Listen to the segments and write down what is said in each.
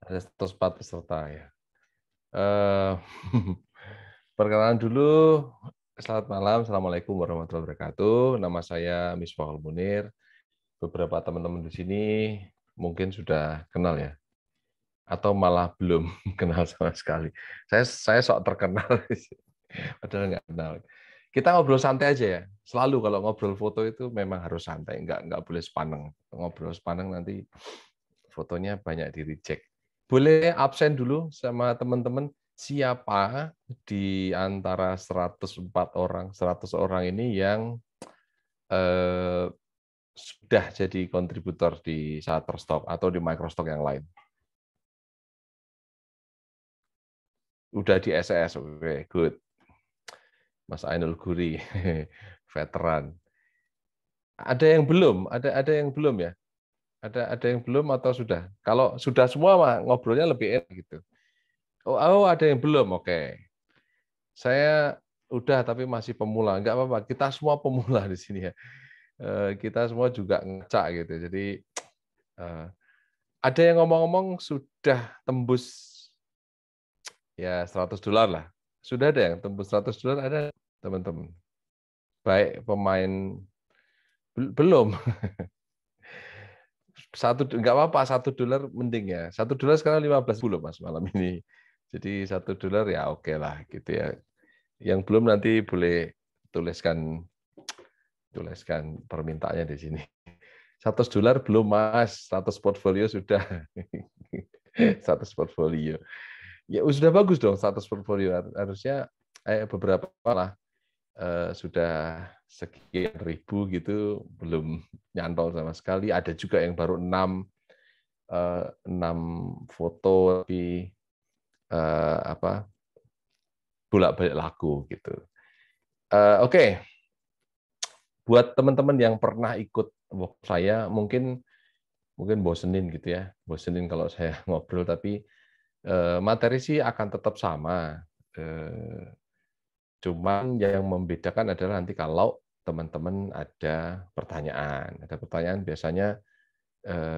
Ada 104 peserta ya. Eh, Perkenalan dulu, selamat malam, Assalamualaikum warahmatullahi wabarakatuh. Nama saya Misbahul Munir. Beberapa teman-teman di sini mungkin sudah kenal ya, atau malah belum kenal sama sekali. Saya sok terkenal, padahal nggak kenal. Kita ngobrol santai aja ya. Selalu kalau ngobrol foto itu memang harus santai, nggak boleh sepaneng. Ngobrol sepaneng nanti fotonya banyak di reject. Boleh absen dulu sama teman-teman, siapa di antara 104 orang, 100 orang ini yang sudah jadi kontributor di Shutterstock atau di Microstock yang lain? Udah di SS, oke, good. Mas Ainul Guri, veteran. Ada yang belum? Ada yang belum ya? Ada yang belum atau sudah? Kalau sudah semua mah ngobrolnya lebih enak gitu. Oh, ada yang belum, oke. Saya udah tapi masih pemula, nggak apa-apa. Kita semua pemula di sini ya. Kita semua juga ngecak gitu. Jadi ada yang ngomong-ngomong sudah tembus ya $100 lah. Sudah ada yang tembus $100 ada teman-teman. Baik pemain belum. Nggak apa-apa, $1 mending ya. $1 sekarang 15 loh Mas malam ini. Jadi $1 ya oke lah gitu ya. Yang belum nanti boleh tuliskan permintaannya di sini. $100 belum Mas, 100 portfolio sudah. 100 portfolio. Ya sudah bagus dong 100 portfolio. Harusnya beberapa lah sudah sekian ribu gitu belum nyantol sama sekali. Ada juga yang baru 6 foto tapi bolak-balik laku gitu. Oke. Buat teman-teman yang pernah ikut workshop saya mungkin bosenin gitu ya, bosenin kalau saya ngobrol, tapi materi sih akan tetap sama. Cuman yang membedakan adalah nanti kalau teman-teman ada pertanyaan. Ada pertanyaan biasanya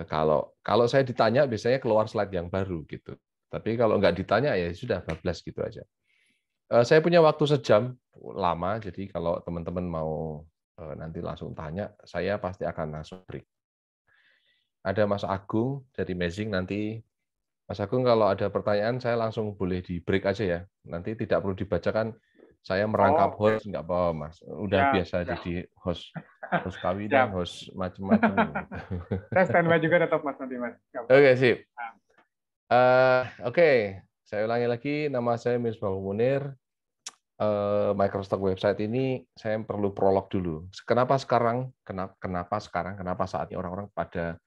kalau saya ditanya biasanya keluar slide yang baru gitu. Tapi kalau nggak ditanya ya sudah bablas gitu aja. Saya punya waktu sejam lama, jadi kalau teman-teman mau nanti langsung tanya, saya pasti akan langsung break. Ada Mas Agung dari Mazing nanti. Mas Agung kalau ada pertanyaan saya langsung boleh di break aja ya. Nanti tidak perlu dibacakan. Saya merangkap Oke. host nggak apa-apa Mas. Udah Siap, biasa siap. jadi host kawinan, Siap. host macam-macam. Saya standby juga tetap Mas nanti Mas. Nggak apa-apa. Oke sip. Nah, Oke, saya ulangi lagi. Nama saya Misbahul Munir. Microstock website ini saya perlu prolog dulu. Kenapa sekarang? Kenapa saat ini orang-orang pada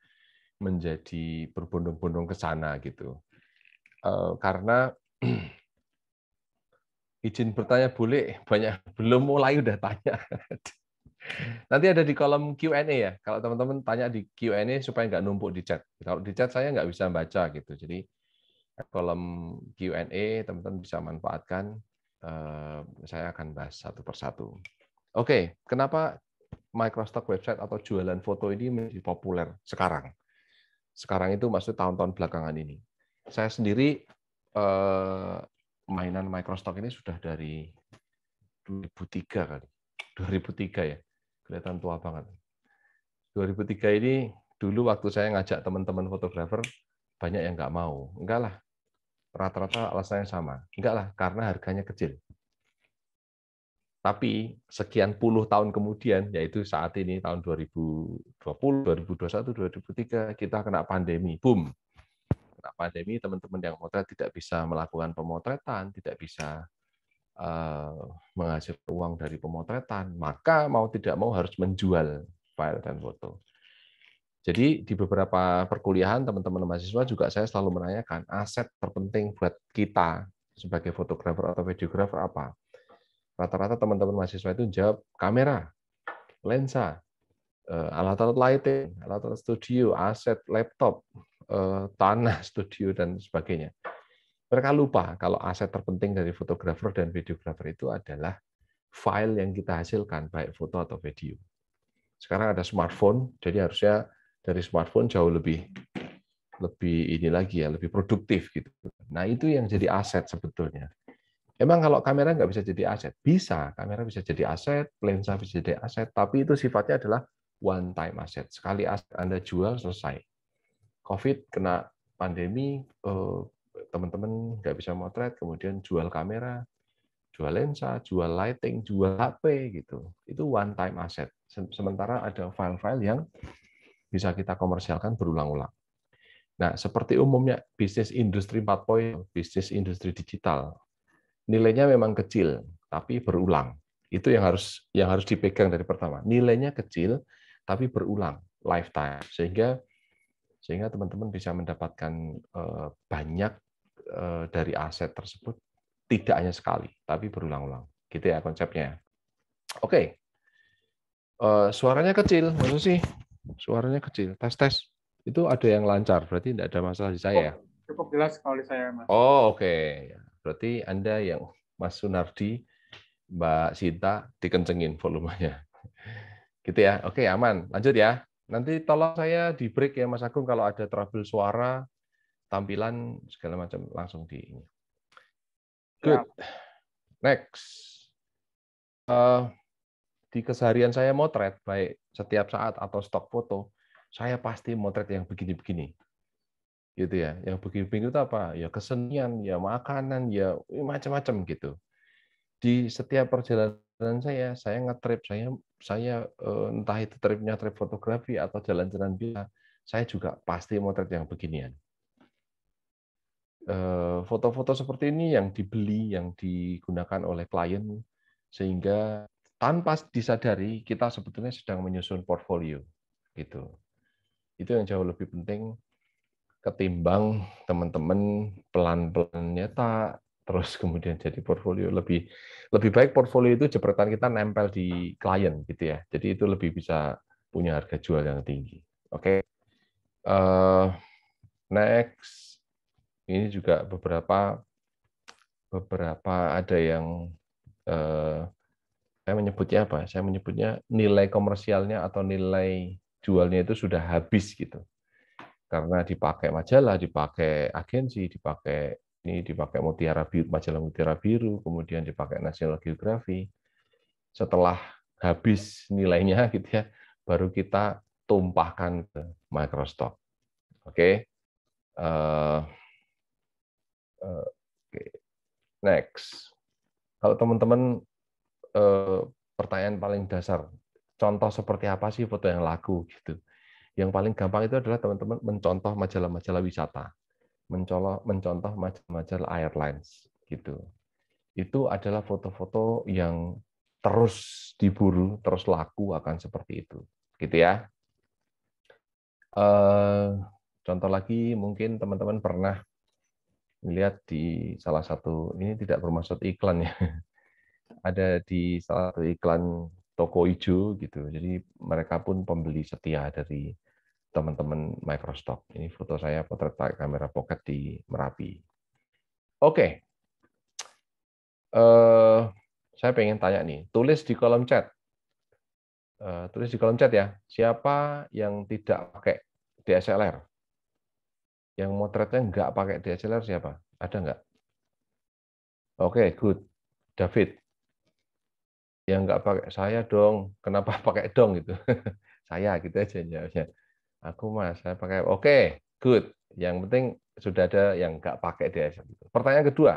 menjadi berbondong-bondong ke sana gitu? Karena izin bertanya boleh, banyak belum mulai udah tanya. Nanti ada di kolom Q&A ya. Kalau teman-teman tanya di Q&A supaya nggak numpuk di chat. Kalau di chat saya nggak bisa baca gitu. Jadi kolom Q&A teman-teman bisa manfaatkan. Saya akan bahas satu persatu. Oke, kenapa Microstock website atau jualan foto ini menjadi populer sekarang? Sekarang itu maksud tahun-tahun belakangan ini. Saya sendiri mainan Microstock ini sudah dari 2003 kali. 2003 ya. Kelihatan tua banget. 2003 ini dulu waktu saya ngajak teman-teman fotografer, banyak yang nggak mau. Enggak lah, rata-rata alasannya sama. Enggak lah, karena harganya kecil. Tapi sekian puluh tahun kemudian, yaitu saat ini tahun 2020, 2021, 2003, kita kena pandemi. Boom. Kena pandemi, teman-teman yang motret tidak bisa melakukan pemotretan, tidak bisa menghasilkan uang dari pemotretan, maka mau tidak mau harus menjual file dan foto. Jadi di beberapa perkuliahan teman-teman mahasiswa juga saya selalu menanyakan aset terpenting buat kita sebagai fotografer atau videografer apa? Rata-rata teman-teman mahasiswa itu jawab kamera, lensa, alat-alat lighting, alat-alat studio, aset laptop, tanah studio dan sebagainya. Mereka lupa kalau aset terpenting dari fotografer dan videografer itu adalah file yang kita hasilkan, baik foto atau video. Sekarang ada smartphone, jadi harusnya dari smartphone jauh lebih ini lagi ya, lebih produktif gitu. Nah, itu yang jadi aset sebetulnya. Emang kalau kamera nggak bisa jadi aset? Bisa, kamera bisa jadi aset, lensa bisa jadi aset, tapi itu sifatnya adalah one time aset. Sekali aset Anda jual, selesai. COVID kena pandemi, teman-teman nggak bisa motret, kemudian jual kamera, jual lensa, jual lighting, jual HP gitu. Itu one time asset. Sementara ada file-file yang bisa kita komersialkan berulang-ulang. Nah, seperti umumnya bisnis industri 4.0, bisnis industri digital, nilainya memang kecil, tapi berulang. Itu yang harus dipegang dari pertama. Nilainya kecil, tapi berulang, lifetime. Sehingga teman-teman bisa mendapatkan banyak dari aset tersebut, tidak hanya sekali, tapi berulang-ulang. Gitu ya konsepnya. Oke. Suaranya kecil, maksud sih? Suaranya kecil. Tes. Itu ada yang lancar, berarti tidak ada masalah di saya ya? Cukup jelas kalau di saya, Mas. Oh, oke. Berarti Anda yang Mas Sunardi, Mbak Sinta, dikencengin volumenya. Gitu ya. Oke, aman. Lanjut ya. Nanti tolong saya di break ya Mas Agung kalau ada trouble suara, tampilan segala macam langsung di ini. Good. Next. Di keseharian saya motret, baik setiap saat atau stok foto, saya pasti motret yang begini-begini. Gitu ya. Yang begini-begini itu apa? Ya kesenian, ya makanan, ya macam-macam gitu. Di setiap perjalanan saya nge-trip, saya entah itu tripnya trip fotografi atau jalan-jalan biasa, saya juga pasti motret yang beginian. Foto-foto seperti ini yang dibeli, yang digunakan oleh klien, sehingga tanpa disadari kita sebetulnya sedang menyusun portfolio. Gitu. Itu yang jauh lebih penting ketimbang teman-teman pelan-pelan nyetak, terus kemudian jadi portfolio. Lebih baik portfolio itu jepretan kita nempel di klien gitu ya. Jadi itu lebih bisa punya harga jual yang tinggi. Oke. Next. Ini juga beberapa ada yang saya menyebutnya apa? Saya menyebutnya nilai komersialnya atau nilai jualnya itu sudah habis gitu. Karena dipakai majalah, dipakai agensi, dipakai Mutiara Biru, majalah Mutiara Biru, kemudian dipakai National Geographic. Setelah habis nilainya gitu ya, baru kita tumpahkan ke Microstock. Oke. Next. Kalau teman-teman pertanyaan paling dasar, contoh seperti apa sih foto yang laku gitu. Yang paling gampang itu adalah teman-teman mencontoh majalah-majalah wisata, mencontoh majalah airlines gitu. Itu adalah foto-foto yang terus diburu, terus laku akan seperti itu, gitu ya. Contoh lagi mungkin teman-teman pernah melihat di salah satu, ini tidak bermaksud iklan ya, ada di salah satu iklan toko hijau gitu. Jadi mereka pun pembeli setia dari teman-teman Microstock. Ini foto saya potret pakai kamera pocket di Merapi. Oke. Saya pengen tanya nih, tulis di kolom chat. Tulis di kolom chat ya. Siapa yang tidak pakai DSLR? Yang motretnya nggak pakai DSLR siapa? Ada nggak? Oke, good. David. Yang nggak pakai saya dong. Kenapa pakai dong gitu? Saya gitu aja jawabnya. Aku mas, saya pakai. Oke, good. Yang penting sudah ada yang nggak pakai DSLR. Pertanyaan kedua,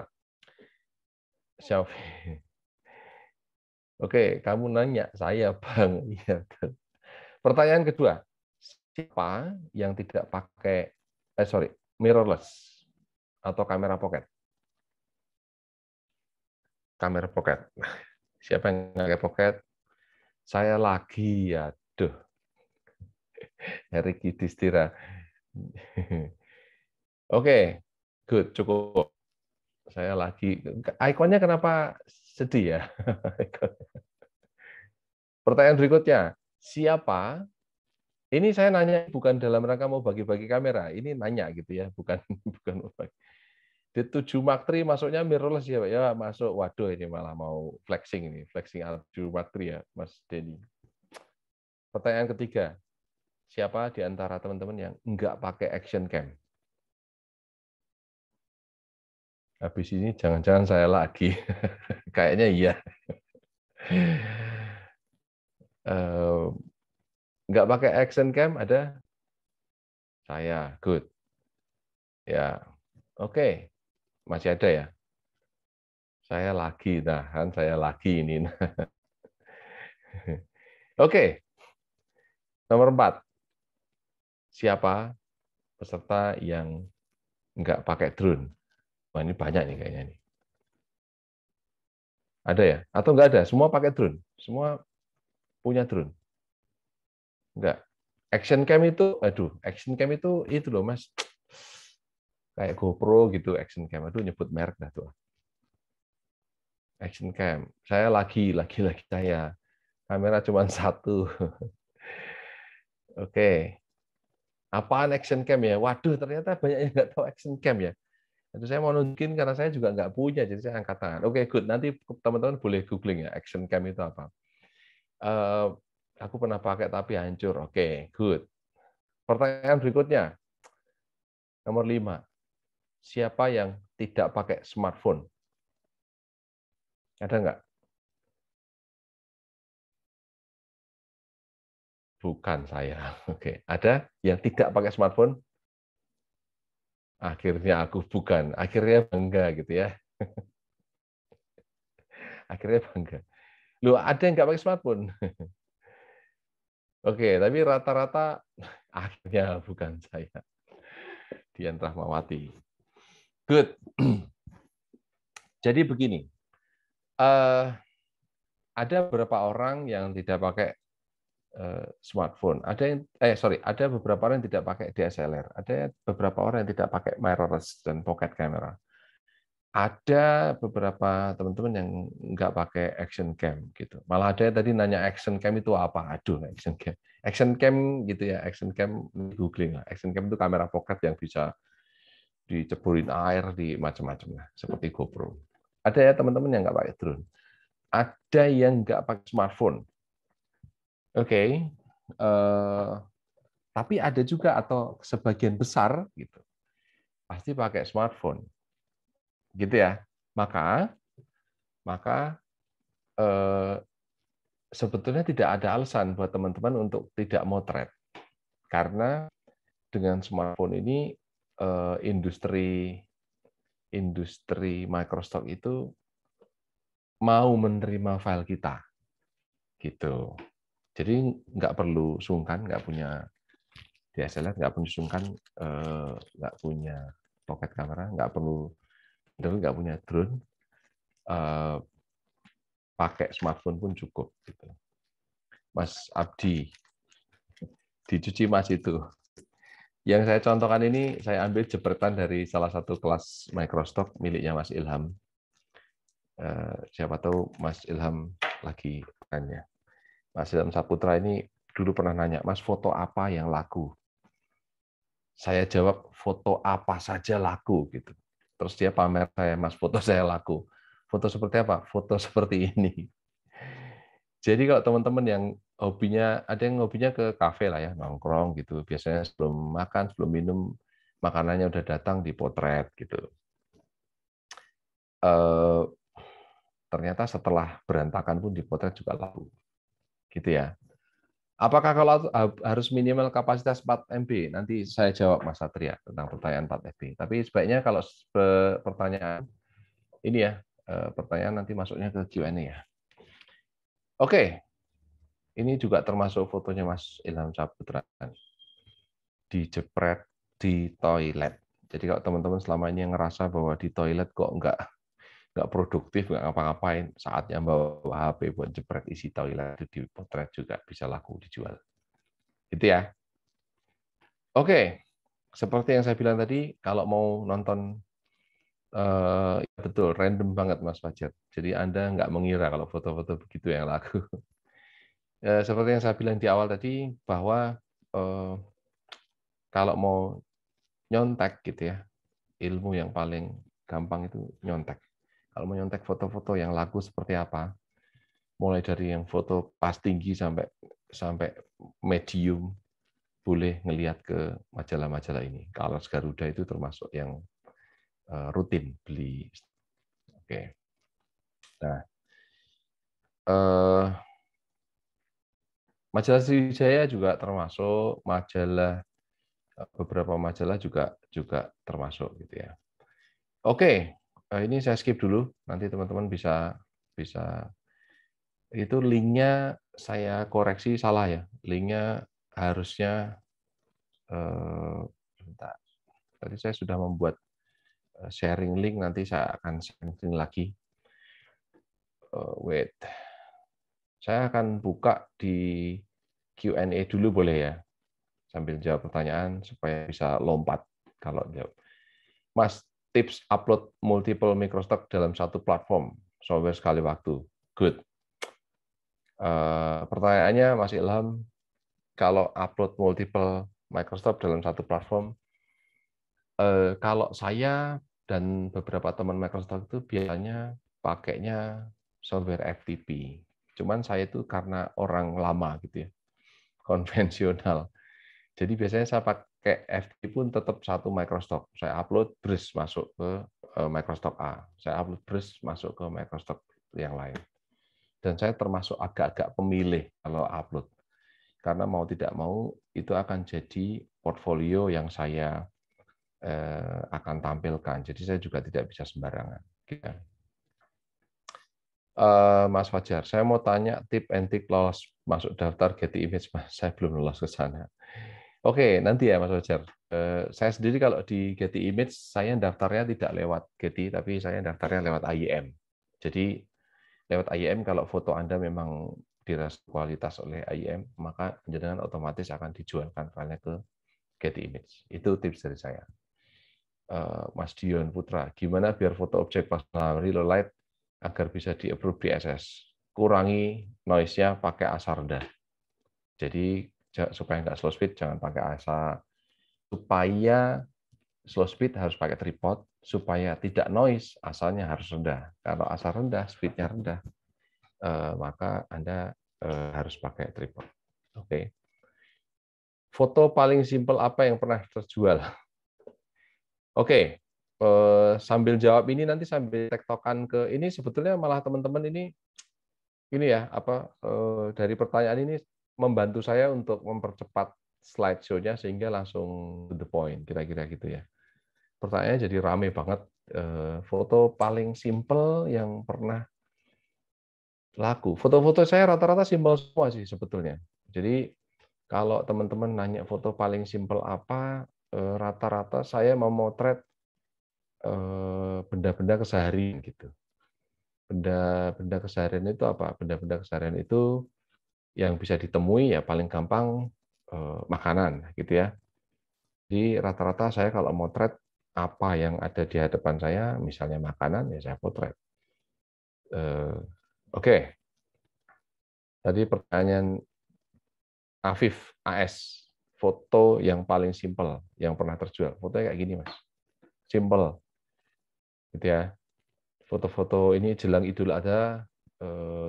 Xiaomi. Oke, kamu nanya saya bang. Iya. Pertanyaan kedua, siapa yang tidak pakai mirrorless atau kamera pocket? Kamera pocket. Siapa yang pakai pocket? Saya lagi, aduh. Heri Kidistira. Oke, good, cukup. Saya lagi. Ikonnya kenapa sedih ya? Pertanyaan berikutnya, siapa? Ini saya nanya bukan dalam rangka mau bagi-bagi kamera, ini nanya gitu ya, bukan mau bagi. Di 7 Mark III masuknya mirrorless ya, Pak? Ya masuk. Waduh, ini malah mau flexing ini, flexing alat 7 Mark III ya, Mas Denny. Pertanyaan ketiga, siapa di antara teman-teman yang nggak pakai action cam? Habis ini jangan-jangan saya lagi. Kayaknya iya. Nggak pakai action cam ada? Saya, good. Ya, oke. Masih ada ya? Saya lagi, nah kan saya lagi ini. Oke, nomor 4. Siapa peserta yang nggak pakai drone? Wah, ini banyak nih kayaknya nih. Ada ya? Atau nggak ada? Semua pakai drone? Semua punya drone? Nggak. Action cam itu, aduh, action cam itu loh Mas. Kayak GoPro gitu, action cam. Aduh, nyebut merek dah tuh. Action cam. Saya lagi saya. Kamera cuma satu. Oke. Apaan action cam ya? Waduh, ternyata banyak yang nggak tahu action cam ya. Itu saya mau nunjukin karena saya juga nggak punya, jadi saya angkat tangan. Oke, good. Nanti teman-teman boleh googling ya, action cam itu apa. Aku pernah pakai tapi hancur. Oke, good. Pertanyaan berikutnya, nomor 5. Siapa yang tidak pakai smartphone? Ada nggak? Bukan saya. Oke, ada yang tidak pakai smartphone? Akhirnya aku bukan. Akhirnya bangga gitu ya. Akhirnya bangga. Loh, ada yang nggak pakai smartphone? Oke, tapi rata-rata akhirnya bukan saya. Dian Rahmawati. Good. Jadi begini, ada beberapa orang yang tidak pakai smartphone. Ada beberapa orang yang tidak pakai DSLR. Ada beberapa orang yang tidak pakai mirrorless dan pocket camera. Ada beberapa teman-teman yang nggak pakai action cam gitu. Malah ada yang tadi nanya action cam itu apa? Aduh, action cam. Action cam gitu ya, action cam googling lah. Action cam itu kamera pocket yang bisa diceburin air di macam-macam lah, seperti GoPro. Ada ya teman-teman yang nggak pakai drone. Ada yang nggak pakai smartphone. Oke. Tapi ada juga atau sebagian besar gitu pasti pakai smartphone. Gitu ya. Maka sebetulnya tidak ada alasan buat teman-teman untuk tidak motret. Karena dengan smartphone ini industri Microsoft itu mau menerima file kita, gitu. Jadi nggak perlu sungkan, nggak punya DSLR, nggak perlu sungkan, nggak punya pocket camera, nggak punya drone, pakai smartphone pun cukup. Gitu. Mas Abdi, dicuci Mas itu. Yang saya contohkan ini, saya ambil jepretan dari salah satu kelas Microsoft miliknya Mas Ilham. Siapa tahu Mas Ilham lagi tanya. Mas Ilham Saputra ini dulu pernah nanya, Mas foto apa yang laku? Saya jawab, foto apa saja laku. Gitu. Terus dia pamer saya, Mas foto saya laku. Foto seperti apa? Foto seperti ini. Jadi kalau teman-teman yang hobinya, ada yang hobinya ke kafe lah ya, nongkrong gitu. Biasanya sebelum makan, sebelum minum, makanannya udah datang dipotret gitu. Ternyata setelah berantakan pun dipotret juga laku. Gitu ya. Apakah kalau harus minimal kapasitas 4 MB? Nanti saya jawab Mas Satria tentang pertanyaan 4 MB. Tapi sebaiknya kalau pertanyaan ini ya, pertanyaan nanti masuknya ke Q&A ya. Oke. Ini juga termasuk fotonya Mas Ilham Saputra. Dijepret di toilet. Jadi kalau teman-teman selama ini yang ngerasa bahwa di toilet kok nggak produktif, nggak ngapa-ngapain, saatnya bawa HP buat jepret isi toilet itu dipotret juga bisa laku dijual. Gitu ya. Oke, seperti yang saya bilang tadi, kalau mau nonton betul random banget Mas Fajar. Jadi Anda nggak mengira kalau foto-foto begitu yang laku. Seperti yang saya bilang di awal tadi bahwa kalau mau nyontek gitu ya, ilmu yang paling gampang itu nyontek. Kalau mau nyontek foto-foto yang laku seperti apa, mulai dari yang foto pas tinggi sampai medium, boleh ngelihat ke majalah-majalah ini. Colors Garuda itu termasuk yang rutin beli. Oke. Nah, majalah Sriwijaya juga termasuk, beberapa majalah juga termasuk gitu ya. Oke, ini saya skip dulu. Nanti teman-teman bisa itu linknya saya koreksi salah ya. Linknya harusnya bentar. Tadi saya sudah membuat sharing link, nanti saya akan sharing lagi. Wait, saya akan buka di Q&A dulu boleh ya, sambil jawab pertanyaan supaya bisa lompat kalau jawab. Mas, tips upload multiple microstock dalam satu platform software sekali waktu. Good. Pertanyaannya Mas Ilham, kalau upload multiple microstock dalam satu platform, kalau saya dan beberapa teman Microsoft itu biasanya pakainya software FTP. Cuman saya itu karena orang lama gitu ya, konvensional. Jadi biasanya saya pakai FTP pun tetap satu Microsoft. Saya upload terus masuk ke Microsoft A. Saya upload terus masuk ke Microsoft yang lain. Dan saya termasuk agak-agak pemilih kalau upload. Karena mau tidak mau itu akan jadi portfolio yang saya akan tampilkan. Jadi saya juga tidak bisa sembarangan. Mas Fajar, saya mau tanya tip and trick lolos masuk daftar Getty Image, Mas. Saya belum lolos ke sana. Oke, nanti ya Mas Fajar. Saya sendiri kalau di Getty Image, saya daftarnya tidak lewat Getty, tapi saya daftarnya lewat IEM. Jadi lewat IEM kalau foto Anda memang dirasa kualitas oleh IEM, maka jenengan otomatis akan dijualkan filenya ke Getty Image. Itu tips dari saya. Mas Dion Putra, gimana biar foto objek personal real light agar bisa di-approve di SS? Kurangi noise-nya pakai ASA rendah. Jadi supaya nggak slow speed, jangan pakai ASA. Supaya slow speed harus pakai tripod, supaya tidak noise, asalnya harus rendah. Kalau ASA rendah, speed-nya rendah, maka Anda harus pakai tripod. Oke. Foto paling simpel apa yang pernah terjual? Oke, sambil jawab ini nanti sambil tektokan ke ini sebetulnya malah teman-teman ini ya dari pertanyaan ini membantu saya untuk mempercepat slideshow-nya sehingga langsung to the point kira-kira gitu ya. Pertanyaannya jadi rame banget. Foto paling simple yang pernah laku. Foto-foto saya rata-rata simpel semua sih sebetulnya. Jadi kalau teman-teman nanya foto paling simple apa, rata-rata saya memotret benda-benda keseharian gitu. Benda-benda keseharian itu apa? Benda-benda keseharian itu yang bisa ditemui ya paling gampang makanan gitu ya. Jadi rata-rata saya kalau motret apa yang ada di hadapan saya, misalnya makanan ya saya potret. Oke. Tadi pertanyaan Afif AS, foto yang paling simpel yang pernah terjual. Fotonya kayak gini, Mas. Simple. Gitu ya. Foto-foto ini jelang Idul Adha,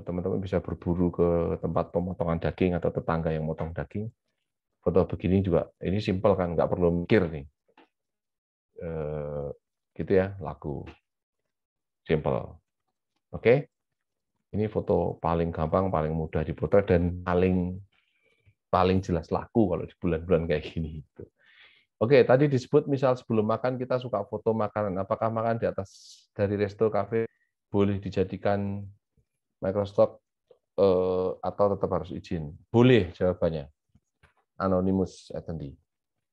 teman-teman bisa berburu ke tempat pemotongan daging atau tetangga yang motong daging. Foto begini juga, ini simple kan, nggak perlu mikir nih. Gitu ya, laku. Simple. Oke? Ini foto paling gampang, paling mudah dipotret, dan paling jelas laku kalau di bulan-bulan kayak gini. Oke, tadi disebut misal sebelum makan kita suka foto makanan. Apakah makan di atas dari resto, kafe boleh dijadikan microstock atau tetap harus izin? Boleh jawabannya. Anonymous attendee.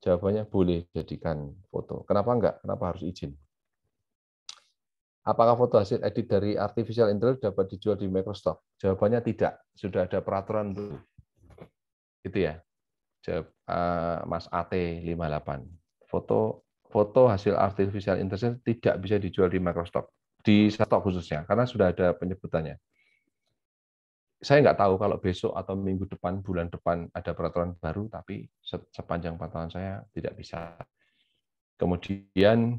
Jawabannya boleh jadikan foto. Kenapa enggak? Kenapa harus izin? Apakah foto hasil edit dari artificial intelligence dapat dijual di Microsoft? Jawabannya tidak. Sudah ada peraturan dulu. Gitu ya. Mas AT58. Foto hasil artificial intelligence tidak bisa dijual di Microsoft, di stok khususnya, karena sudah ada penyebutannya. Saya nggak tahu kalau besok atau minggu depan, bulan depan ada peraturan baru, tapi sepanjang pantauan saya tidak bisa. Kemudian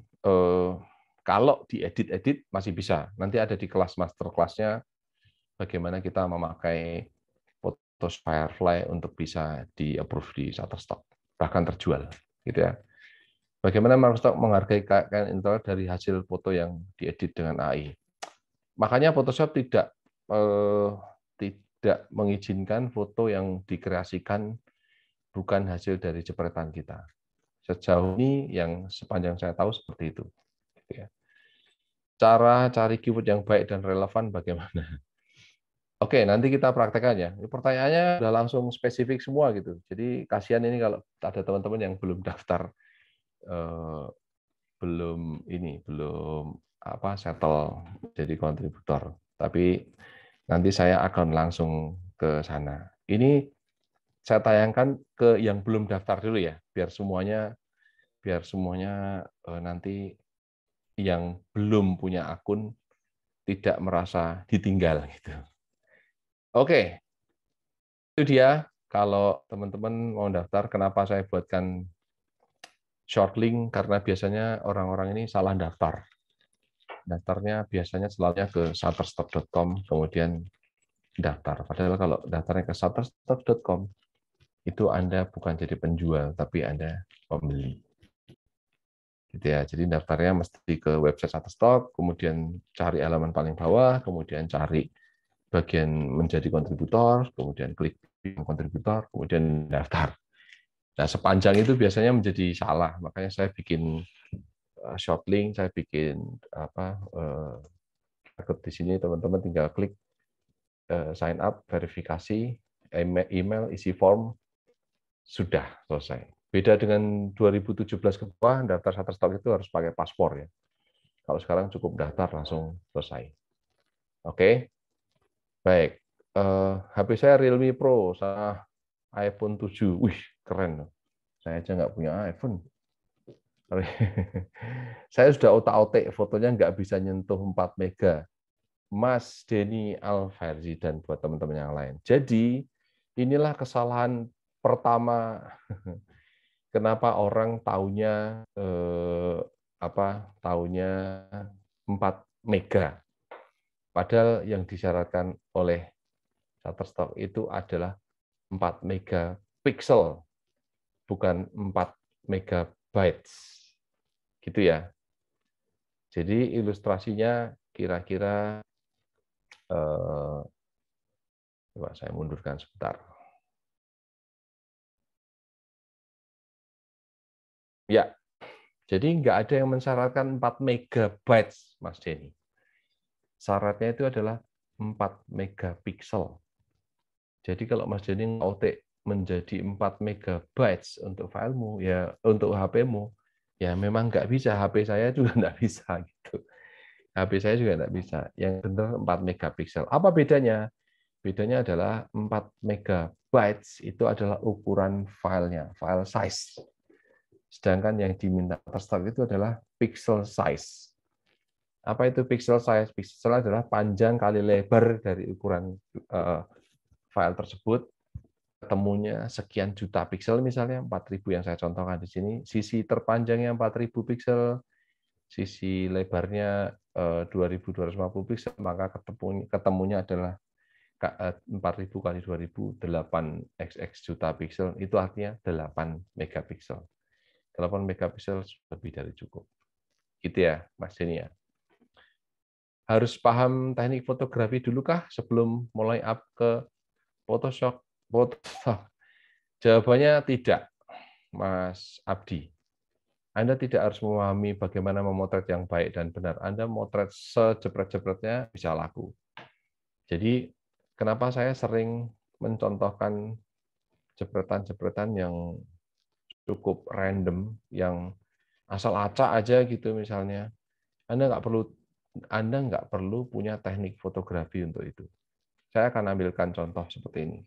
kalau diedit-edit masih bisa. Nanti ada di kelas master kelasnya bagaimana kita memakai foto Firefly untuk bisa di-approve di Shutterstock, bahkan terjual, gitu ya. Bagaimana Microsoft menghargai kekayaan intelektual dari hasil foto yang diedit dengan AI? Makanya Photoshop tidak mengizinkan foto yang dikreasikan bukan hasil dari jepretan kita. Sejauh ini yang sepanjang saya tahu seperti itu. Cara cari keyword yang baik dan relevan bagaimana? Oke, nanti kita praktekkan ya. Pertanyaannya udah langsung spesifik semua gitu. Jadi kasihan ini kalau ada teman-teman yang belum daftar, belum settle jadi kontributor. Tapi nanti saya akan langsung ke sana. Ini saya tayangkan ke yang belum daftar dulu ya, biar semuanya nanti yang belum punya akun tidak merasa ditinggal gitu. Oke, itu dia. Kalau teman-teman mau daftar, kenapa saya buatkan short link? Karena biasanya orang-orang ini salah daftar. Daftarnya biasanya selalunya ke shutterstock.com, kemudian daftar. Padahal kalau daftarnya ke shutterstock.com, itu Anda bukan jadi penjual, tapi Anda pembeli. Gitu ya. Jadi daftarnya mesti ke website Shutterstock, kemudian cari halaman paling bawah, kemudian cari bagian menjadi kontributor, kemudian klik kontributor, kemudian daftar. Nah, sepanjang itu biasanya menjadi salah, makanya saya bikin short link, saya bikin di sini teman-teman tinggal klik sign up, verifikasi, email, isi form, sudah selesai. Beda dengan 2017 ke bawah, daftar Shutterstock itu harus pakai paspor ya. Kalau sekarang cukup daftar langsung selesai. Oke. Baik, HP saya Realme Pro sama iPhone 7. Wih, keren. Saya aja nggak punya iPhone. Saya sudah otak-otik fotonya nggak bisa nyentuh 4 mega. Mas Denny Alverzi dan buat teman-teman yang lain. Jadi, inilah kesalahan pertama kenapa orang taunya taunya 4 mega. Padahal yang disyaratkan oleh Shutterstock itu adalah 4 megapiksel, bukan 4 megabytes. Gitu ya. Jadi ilustrasinya kira-kira, coba saya mundurkan sebentar. Ya, jadi nggak ada yang mensyaratkan 4 megabytes, Mas Denny. Syaratnya itu adalah 4 megapiksel. Jadi kalau Mas Denny ngotek menjadi 4 megabytes untuk filemu, ya untuk HP-mu, ya memang nggak bisa. HP saya juga nggak bisa gitu. HP saya juga nggak bisa. Yang benar 4 megapiksel. Apa bedanya? Bedanya adalah 4 megabytes itu adalah ukuran filenya, file size. Sedangkan yang diminta Shutterstock itu adalah pixel size. Apa itu pixel size? Pixel adalah panjang kali lebar dari ukuran file tersebut. Ketemunya sekian juta piksel, misalnya 4.000 yang saya contohkan di sini. Sisi terpanjangnya 4.000 piksel, sisi lebarnya 2.250 piksel, maka ketemunya adalah 4.000 kali 2.000, 8xx juta piksel, itu artinya 8 megapiksel. 8 megapiksel lebih dari cukup. Gitu ya, Mas Denny ya. Harus paham teknik fotografi dulu kah sebelum mulai up ke Photoshop? Jawabannya tidak, Mas Abdi. Anda tidak harus memahami bagaimana memotret yang baik dan benar. Anda motret sejepret-jepretnya bisa laku. Jadi, kenapa saya sering mencontohkan jepretan-jepretan yang cukup random, yang asal acak aja gitu misalnya. Anda nggak perlu punya teknik fotografi untuk itu. Saya akan ambilkan contoh seperti ini.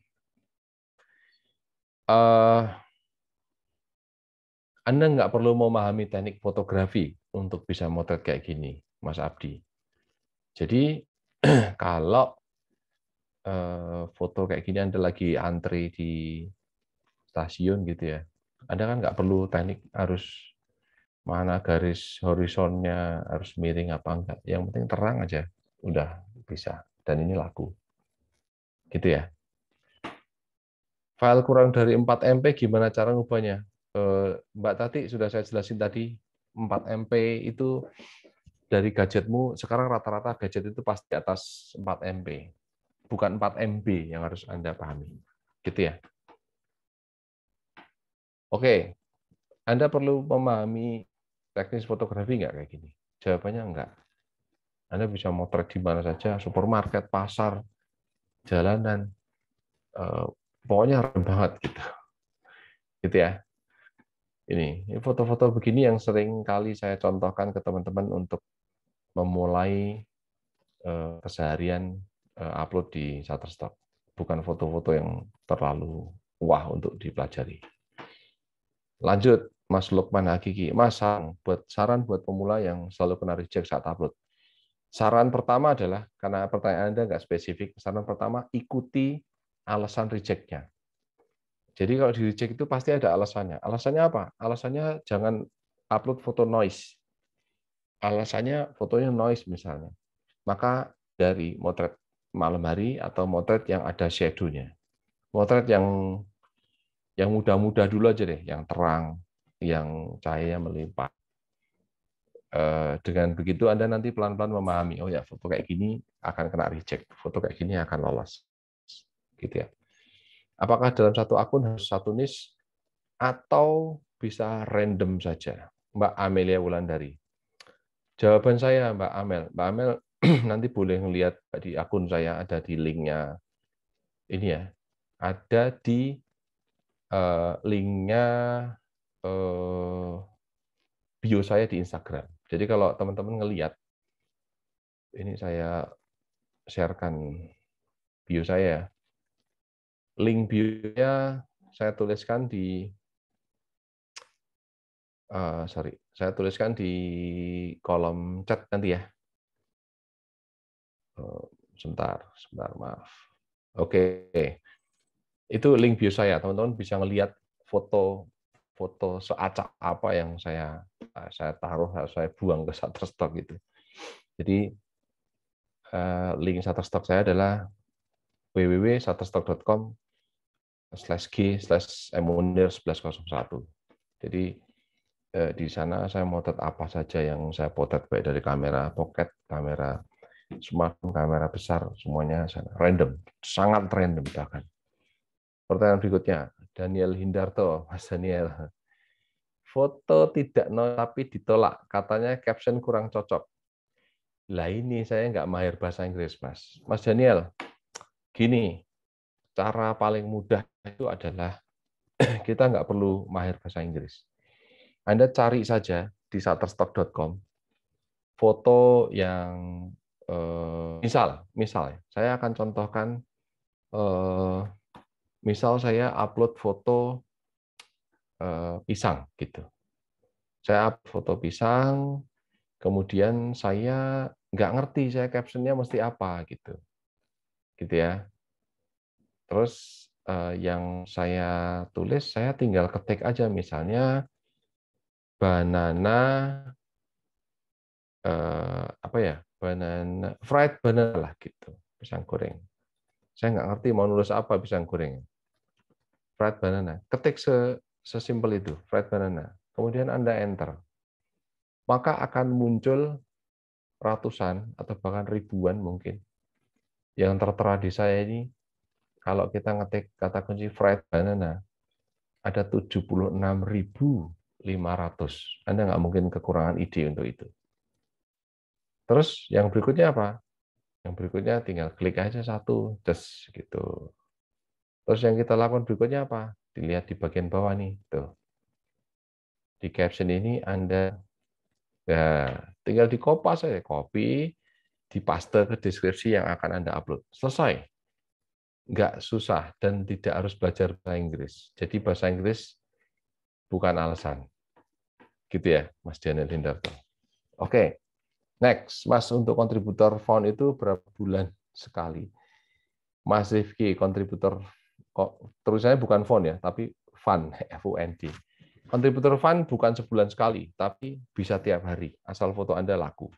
Anda nggak perlu memahami teknik fotografi untuk bisa motret kayak gini, Mas Abdi. Jadi kalau foto kayak gini Anda lagi antri di stasiun gitu ya, Anda kan nggak perlu teknik harus mana garis horizonnya harus miring apa enggak. Yang penting terang aja, udah bisa. Dan ini laku. Gitu ya. File kurang dari 4 MB gimana cara ngubahnya? Mbak Tati sudah saya jelasin tadi, 4 MP itu dari gadgetmu, sekarang rata-rata gadget itu pasti atas 4 MP. Bukan 4 MB yang harus Anda pahami. Gitu ya. Oke, Anda perlu memahami teknis fotografi nggak kayak gini? Jawabannya enggak. Anda bisa motret di mana saja, supermarket, pasar, jalanan, pokoknya keren banget gitu. Gitu ya. Ini foto-foto begini yang sering kali saya contohkan ke teman-teman untuk memulai keseharian upload di Shutterstock. Bukan foto-foto yang terlalu wah untuk dipelajari. Lanjut, Mas Lukman Hakiki. Mas, saran buat pemula yang selalu kena reject saat upload. Saran pertama adalah, karena pertanyaan Anda nggak spesifik, saran pertama, ikuti alasan reject-nya. Jadi kalau di reject itu pasti ada alasannya. Alasannya apa? Alasannya jangan upload foto noise. Alasannya fotonya noise misalnya. Maka dari motret malam hari atau motret yang ada shadow-nya. Motret yang mudah-mudah dulu aja deh, yang terang, yang cahaya melimpah. Dengan begitu Anda nanti pelan-pelan memahami, oh ya foto kayak gini akan kena reject, foto kayak gini akan lolos, gitu ya. Apakah dalam satu akun harus satu niche atau bisa random saja, Mbak Amelia Wulandari? Jawaban saya, Mbak Amel nanti boleh ngelihat di akun saya, ada di linknya ini ya, ada di linknya bio saya di Instagram. Jadi kalau teman-teman ngelihat, ini saya sharekan bio saya. Link bio-nya saya tuliskan di saya tuliskan di kolom chat nanti ya. Sebentar, maaf. Oke, itu link bio saya. Teman-teman bisa ngelihat foto seacak apa yang saya taruh, saya buang ke Shutterstock gitu. Jadi link Shutterstock saya adalah www.shutterstock.com/g/emunir1101. Jadi di sana saya motret apa saja yang saya potret, baik dari kamera pocket, kamera smartphone, kamera besar, semuanya random, sangat random bahkan. Pertanyaan berikutnya, Daniel Hindarto, Mas Daniel. Foto tidak tapi ditolak, katanya caption kurang cocok. Lah ini saya nggak mahir bahasa Inggris, Mas. Mas Daniel, gini, cara paling mudah itu adalah kita nggak perlu mahir bahasa Inggris. Anda cari saja di shutterstock.com foto yang misal ya, saya akan contohkan misal saya upload foto pisang gitu. Saya upload foto pisang, kemudian saya nggak ngerti saya captionnya mesti apa gitu ya. Terus yang saya tulis, saya tinggal ketik aja misalnya banana fried banana lah gitu, pisang goreng. Saya nggak ngerti mau nulis apa pisang goreng. Fried banana, ketik sesimpel itu, fried banana. Kemudian Anda enter, maka akan muncul ratusan atau bahkan ribuan mungkin. Yang tertera di saya ini, kalau kita ngetik kata kunci fried banana, ada 76.500. Anda nggak mungkin kekurangan ide untuk itu. Terus yang berikutnya apa? Yang berikutnya tinggal klik aja satu, gitu. Terus yang kita lakukan berikutnya apa? Dilihat di bagian bawah nih, tuh. Di caption ini Anda tinggal dikopas saja, copy, dipaste ke deskripsi yang akan Anda upload. Selesai. Nggak susah dan tidak harus belajar bahasa Inggris. Jadi bahasa Inggris bukan alasan. Gitu ya, Mas Daniel Hindarto. Oke. Next, Mas, untuk kontributor font itu berapa bulan sekali? Mas Rifki, kontributor, tulisannya bukan font ya, tapi fund, F-U-N-D. Kontributor fund bukan sebulan sekali, tapi bisa tiap hari, asal foto Anda laku.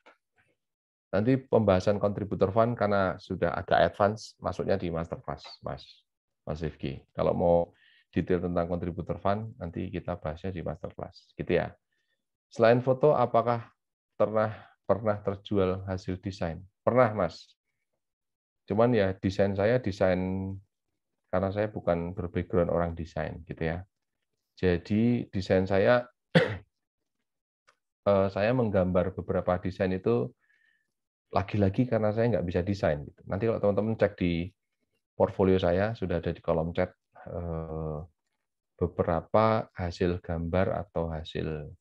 Nanti pembahasan kontributor fund karena sudah ada advance, masuknya di masterclass, Mas Rifki. Kalau mau detail tentang kontributor fund nanti kita bahasnya di masterclass, gitu ya. Selain foto, apakah pernah terjual hasil desain? Pernah, Mas. Cuman ya desain saya desain karena saya bukan berbackground orang desain, gitu ya. Jadi desain saya menggambar beberapa desain itu lagi-lagi karena saya nggak bisa desain. Nanti kalau teman-teman cek di portfolio saya sudah ada di kolom chat beberapa hasil gambar atau hasil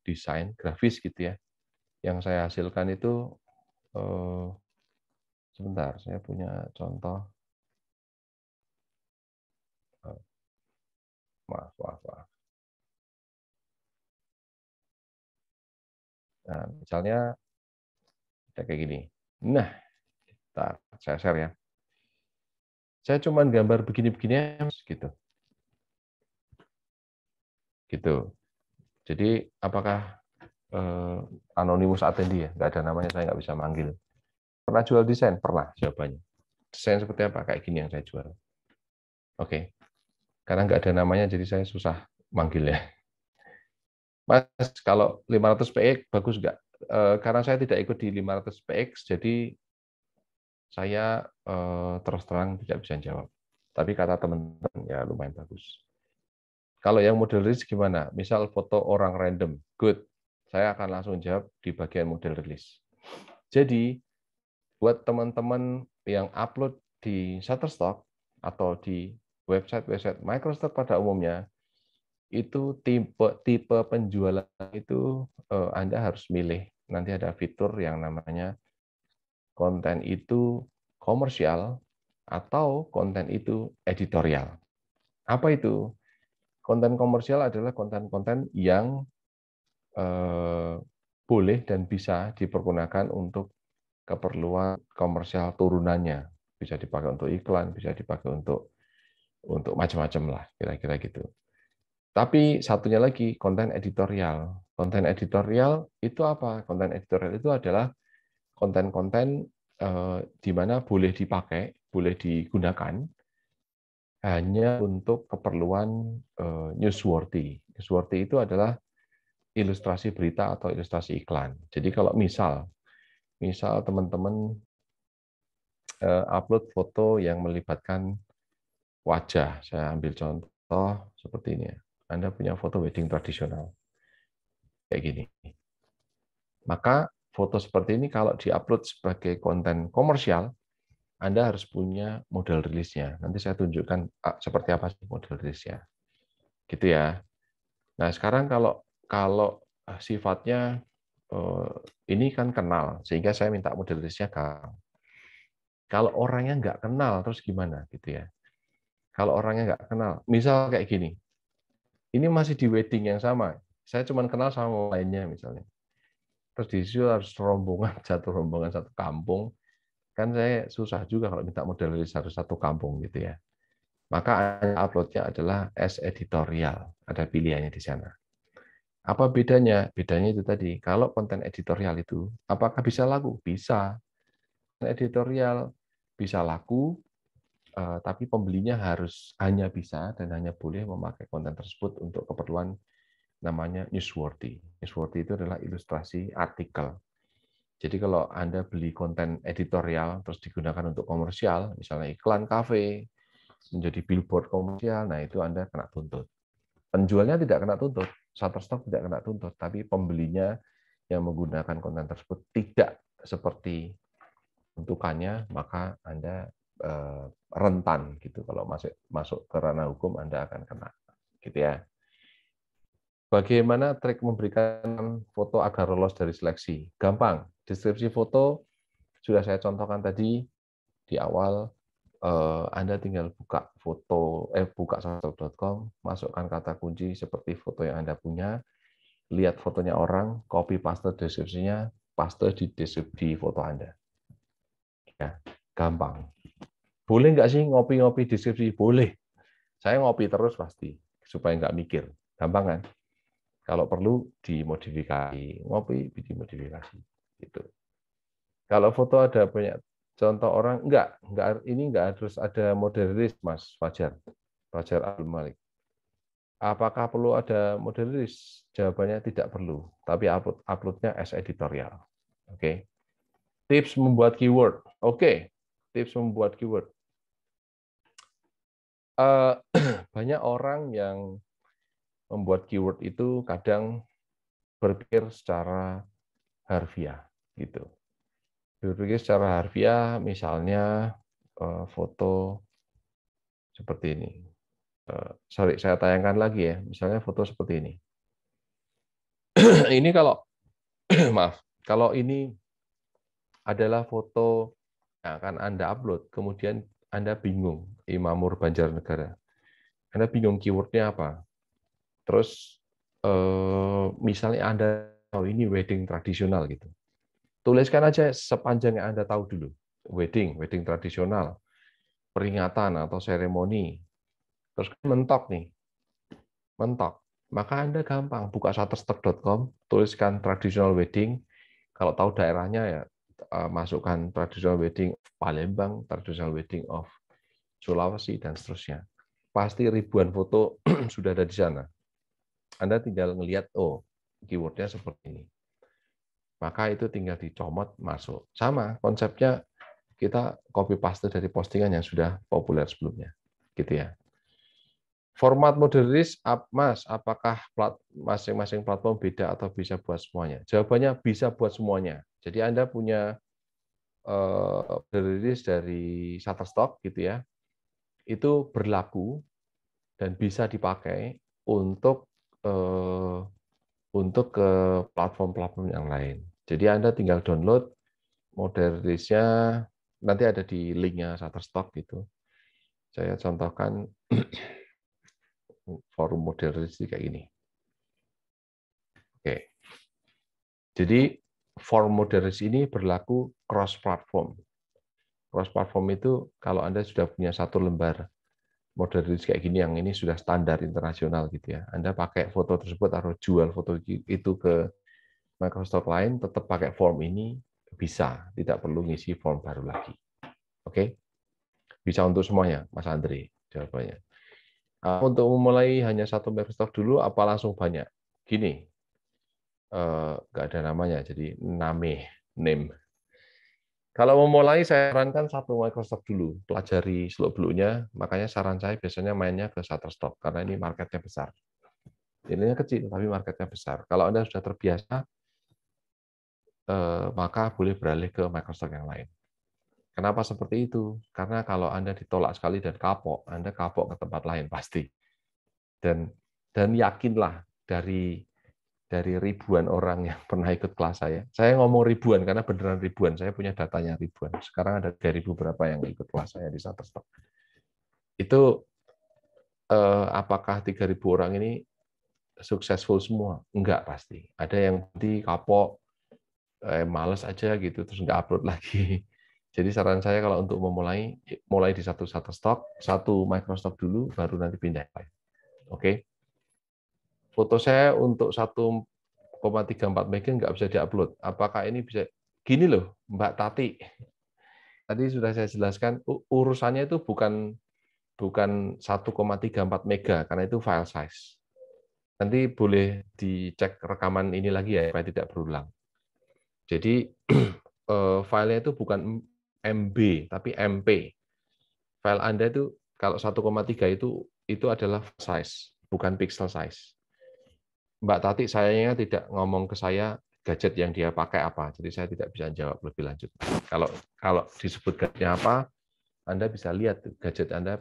desain grafis gitu ya. Yang saya hasilkan itu sebentar, saya punya contoh. Maaf. Nah, misalnya kayak gini. Nah, saya share ya. Saya cuma gambar begini-begini gitu. Gitu. Jadi apakah anonimus attendee ya? Nggak ada namanya, saya nggak bisa manggil. Pernah jual desain? Pernah jawabannya. Desain seperti apa? Kayak gini yang saya jual. Oke. Karena nggak ada namanya, jadi saya susah manggilnya. Mas, kalau 500 PX bagus nggak? Karena saya tidak ikut di 500 PX, jadi saya terus terang tidak bisa jawab. Tapi kata teman-teman ya lumayan bagus. Kalau yang model rilis gimana? Misal foto orang random, good. Saya akan langsung jawab di bagian model rilis. Jadi buat teman-teman yang upload di Shutterstock atau di website Microsoft pada umumnya, itu tipe penjualan itu Anda harus milih. Nanti ada fitur yang namanya konten itu komersial atau konten itu editorial. Apa itu? Konten komersial adalah konten-konten yang boleh dan bisa dipergunakan untuk keperluan komersial turunannya. Bisa dipakai untuk iklan, bisa dipakai untuk macam-macam lah, kira-kira gitu. Tapi satunya lagi, konten editorial. Konten editorial itu apa? Konten editorial itu adalah konten-konten di mana boleh dipakai, boleh digunakan hanya untuk keperluan newsworthy. Newsworthy itu adalah ilustrasi berita atau ilustrasi iklan. Jadi kalau misal teman-teman upload foto yang melibatkan wajah, saya ambil contoh seperti ini. Anda punya foto wedding tradisional, kayak gini. Maka foto seperti ini kalau diupload sebagai konten komersial, Anda harus punya model rilisnya. Nanti saya tunjukkan seperti apa sih model rilisnya. Gitu ya. Nah, sekarang kalau sifatnya ini kan kenal, sehingga saya minta model rilisnya gampang. Kalau orangnya nggak kenal, terus gimana gitu ya? Kalau orangnya nggak kenal, misal kayak gini, ini masih di wedding yang sama, saya cuma kenal sama lainnya misalnya. Terus di situ harus rombongan, satu rombongan satu kampung, kan saya susah juga kalau minta model rilis harus satu kampung gitu ya. Maka uploadnya adalah as editorial, ada pilihannya di sana. Apa bedanya? Bedanya itu tadi, kalau konten editorial itu, apakah bisa laku? Bisa. Editorial bisa laku, tapi pembelinya hanya bisa dan hanya boleh memakai konten tersebut untuk keperluan namanya newsworthy. Newsworthy itu adalah ilustrasi artikel. Jadi kalau Anda beli konten editorial terus digunakan untuk komersial, misalnya iklan kafe, menjadi billboard komersial, nah itu Anda kena tuntut. Penjualnya tidak kena tuntut, Shutterstock tidak kena tuntut, tapi pembelinya yang menggunakan konten tersebut tidak seperti bentukannya, maka Anda rentan gitu. Kalau masuk ke ranah hukum Anda akan kena, gitu ya. Bagaimana trik memberikan foto agar lolos dari seleksi? Gampang. Deskripsi foto sudah saya contohkan tadi di awal. Anda tinggal buka buka shutterstock.com, masukkan kata kunci seperti foto yang Anda punya, lihat fotonya orang, copy paste deskripsinya, paste di foto Anda. Ya, gampang. Boleh nggak sih ngopi-ngopi deskripsi? Boleh. Saya ngopi terus pasti, supaya nggak mikir. Gampang kan? Kalau perlu dimodifikasi, ngopi dimodifikasi. Gitu. Kalau foto ada banyak contoh orang, ini nggak harus ada model rilis, Mas Fajar. Roger Abdul Malik. Apakah perlu ada model rilis? Jawabannya tidak perlu, tapi uploadnya as editorial. Oke. Tips membuat keyword. Oke. Tips membuat keyword. Banyak orang yang membuat keyword itu kadang berpikir secara harfiah, gitu. Berpikir secara harfiah, misalnya foto seperti ini. Sorry, saya tayangkan lagi ya. Misalnya foto seperti ini. Ini kalau maaf, kalau ini adalah foto yang akan Anda upload, kemudian Anda bingung, Imamur Banjarnegara. Anda bingung keywordnya apa. Terus misalnya Anda tahu ini wedding tradisional gitu. Tuliskan aja sepanjang yang Anda tahu dulu. Wedding tradisional, peringatan atau seremoni. Terus mentok nih. Mentok. Maka Anda gampang buka shutterstock.com, tuliskan traditional wedding. Kalau tahu daerahnya ya masukkan traditional wedding of Palembang, traditional wedding of Sulawesi dan seterusnya. Pasti ribuan foto sudah ada di sana. Anda tinggal ngelihat, oh, keywordnya seperti ini. Maka itu tinggal dicomot masuk. Sama konsepnya, kita copy paste dari postingan yang sudah populer sebelumnya. Gitu ya. Format model release, Mas, apakah masing-masing platform beda atau bisa buat semuanya? Jawabannya bisa buat semuanya. Jadi Anda punya model release dari Shutterstock gitu ya, itu berlaku dan bisa dipakai untuk ke platform-platform yang lain. Jadi Anda tinggal download model release-nya, nanti ada di link-nya Shutterstock gitu. Saya contohkan forum model release kayak gini. Oke. Jadi form model release ini berlaku cross platform. Cross platform itu kalau Anda sudah punya satu lembar model release kayak gini yang ini sudah standar internasional gitu ya. Anda pakai foto tersebut atau jual foto itu ke Microsoft lain, tetap pakai form ini bisa, tidak perlu ngisi form baru lagi. Oke? Bisa untuk semuanya, Mas Andre jawabannya. Untuk memulai hanya satu Microsoft dulu, apa langsung banyak? Gini, nggak ada namanya, jadi name. Kalau memulai, saya sarankan satu Microsoft dulu, pelajari seluk-beluknya, makanya saran saya biasanya mainnya ke Shutterstock, karena ini marketnya besar. Nilainya kecil, tapi marketnya besar. Kalau Anda sudah terbiasa, maka boleh beralih ke Microsoft yang lain. Kenapa seperti itu? Karena kalau Anda ditolak sekali dan kapok, Anda kapok ke tempat lain pasti. Dan yakinlah dari ribuan orang yang pernah ikut kelas saya ngomong ribuan karena beneran ribuan, saya punya datanya ribuan. Sekarang ada 3.000 berapa yang ikut kelas saya di Shutterstock. Itu apakah 3.000 orang ini successful semua? Enggak pasti. Ada yang nanti kapok, males aja gitu, terus nggak upload lagi. Jadi saran saya kalau untuk mulai di satu Shutterstock, satu Microsoft dulu, baru nanti pindah. Oke. Foto saya untuk 1,34 mega nggak bisa diupload. Apakah ini bisa? Gini loh, Mbak Tati. Tadi sudah saya jelaskan, urusannya itu bukan 1,34 mega, karena itu file size. Nanti boleh dicek rekaman ini lagi ya, supaya tidak berulang. Jadi filenya itu bukan MB, tapi MP. File Anda itu kalau 1,3 itu adalah size, bukan pixel size. Mbak Tati sayangnya tidak ngomong ke saya gadget yang dia pakai apa, jadi saya tidak bisa jawab lebih lanjut. Kalau disebut gadgetnya apa, Anda bisa lihat gadget Anda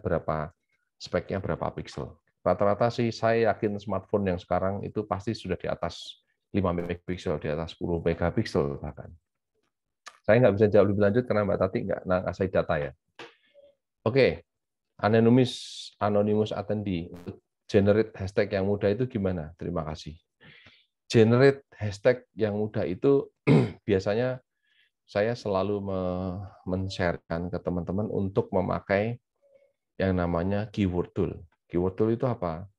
speknya berapa pixel. Rata-rata sih saya yakin smartphone yang sekarang itu pasti sudah di atas 5 megapiksel, di atas 10 megapiksel bahkan. Saya nggak bisa jawab lebih lanjut karena Mbak Tati nggak ngasih data ya. Oke, Anonymous attendee. Generate hashtag yang mudah itu gimana? Terima kasih. Generate hashtag yang mudah itu biasanya saya selalu men-sharekan ke teman-teman untuk memakai yang namanya keyword tool. Keyword tool itu apa?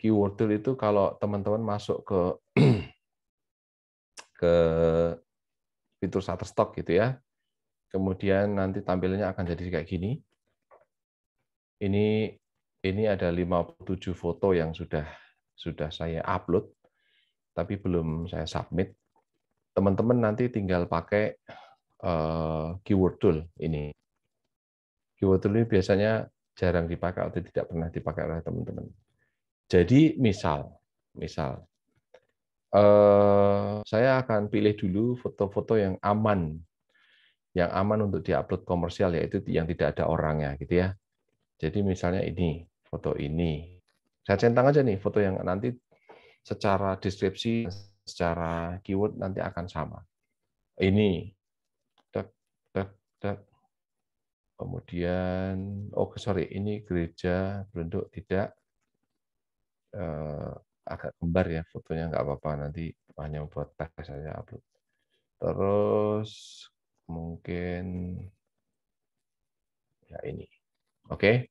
Keyword tool itu kalau teman-teman masuk ke fitur Shutterstock gitu ya, kemudian nanti tampilannya akan jadi kayak gini. Ini ini ada 57 foto yang sudah saya upload, tapi belum saya submit. Teman-teman nanti tinggal pakai keyword tool ini. Keyword tool ini biasanya jarang dipakai atau tidak pernah dipakai oleh teman-teman. Jadi misal saya akan pilih dulu foto-foto yang aman untuk diupload komersial, yaitu yang tidak ada orangnya, gitu ya. Jadi misalnya ini, foto ini. Saya centang aja nih foto yang nanti secara deskripsi, secara keyword nanti akan sama. Ini, kemudian, ini gereja berbentuk tidak, agak kembar ya fotonya, nggak apa-apa, nanti hanya buat tag saya upload. Terus mungkin ya ini, oke.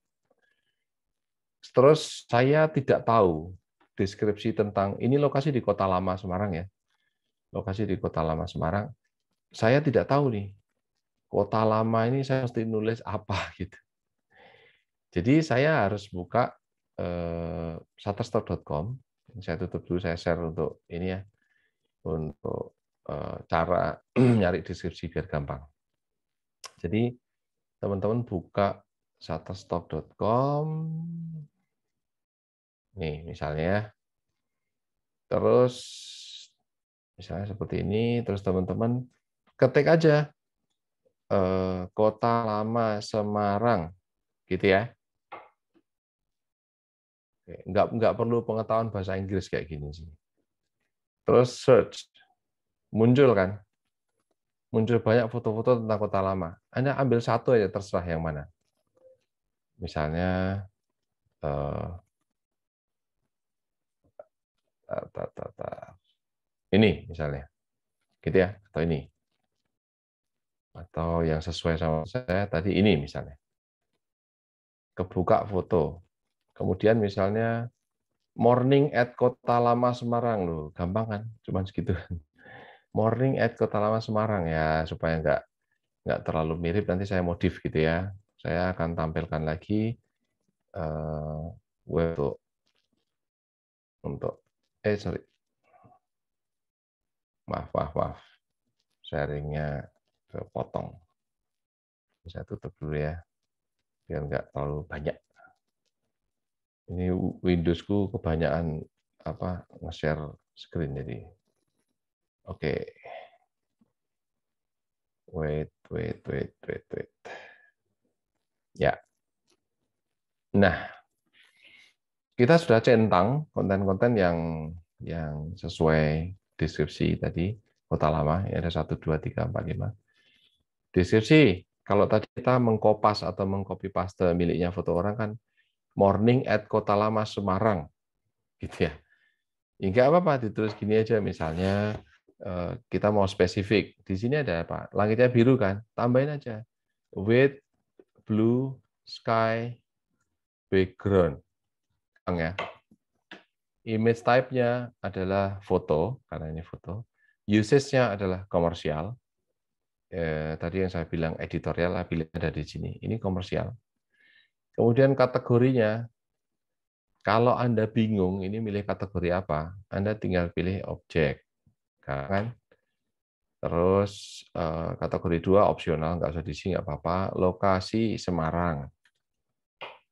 Terus saya tidak tahu deskripsi tentang ini, lokasi di Kota Lama Semarang ya, lokasi di Kota Lama Semarang. Saya tidak tahu nih, Kota Lama ini saya mesti nulis apa gitu. Jadi saya harus buka shutterstock.com. Saya tutup dulu, saya share untuk ini ya, untuk cara nyari deskripsi biar gampang. Jadi teman-teman buka shutterstock.com. Nih misalnya, terus misalnya seperti ini, terus teman-teman ketik aja Kota Lama Semarang, gitu ya. Nggak perlu pengetahuan bahasa Inggris kayak gini sih. Terus search, muncul kan? Muncul banyak foto-foto tentang Kota Lama. Anda ambil satu aja, terserah yang mana. Misalnya ini misalnya, gitu ya, atau ini, atau yang sesuai sama saya tadi ini misalnya. Kebuka foto. Kemudian misalnya morning at Kota Lama Semarang, loh, gampang kan? Cuman segitu. Morning at Kota Lama Semarang ya, supaya nggak terlalu mirip, nanti saya modif gitu ya. Saya akan tampilkan lagi web untuk sorry, maaf, sharingnya kepotong. Saya tutup dulu ya, biar nggak terlalu banyak. Ini Windows-ku kebanyakan nge-share screen jadi. Oke. Wait. Ya. Nah, kita sudah centang konten-konten yang sesuai deskripsi tadi, Kota Lama, ya ada 1, 2, 3, 4, 5. Deskripsi, kalau tadi kita mengkopas atau mengcopy paste miliknya foto orang kan, morning at Kota Lama Semarang, gitu ya. Enggak apa-apa, ditulis gini aja, misalnya kita mau spesifik. Di sini ada apa? Langitnya biru kan? Tambahin aja. With blue sky background. Ya. Image type-nya adalah foto, karena ini foto. Usage-nya adalah komersial. Tadi yang saya bilang editorial, pilih ada di sini. Ini komersial. Kemudian kategorinya, kalau Anda bingung ini milih kategori apa, Anda tinggal pilih objek. Kan? Terus kategori 2 opsional, nggak usah diisi, nggak apa-apa. Lokasi Semarang,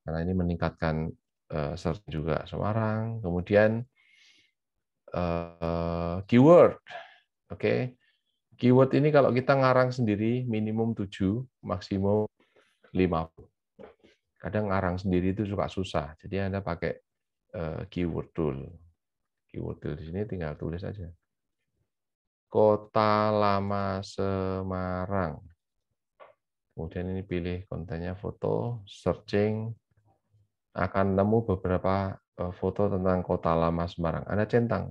karena ini meningkatkan search juga Semarang. Kemudian keyword, oke. Keyword ini kalau kita ngarang sendiri minimum 7, maksimum 50. Kadang ngarang sendiri itu suka susah, jadi Anda pakai keyword tool. Keyword tool di sini tinggal tulis aja. Kota Lama Semarang. Kemudian ini pilih kontennya foto, searching, akan nemu beberapa foto tentang Kota Lama Semarang. Anda centang.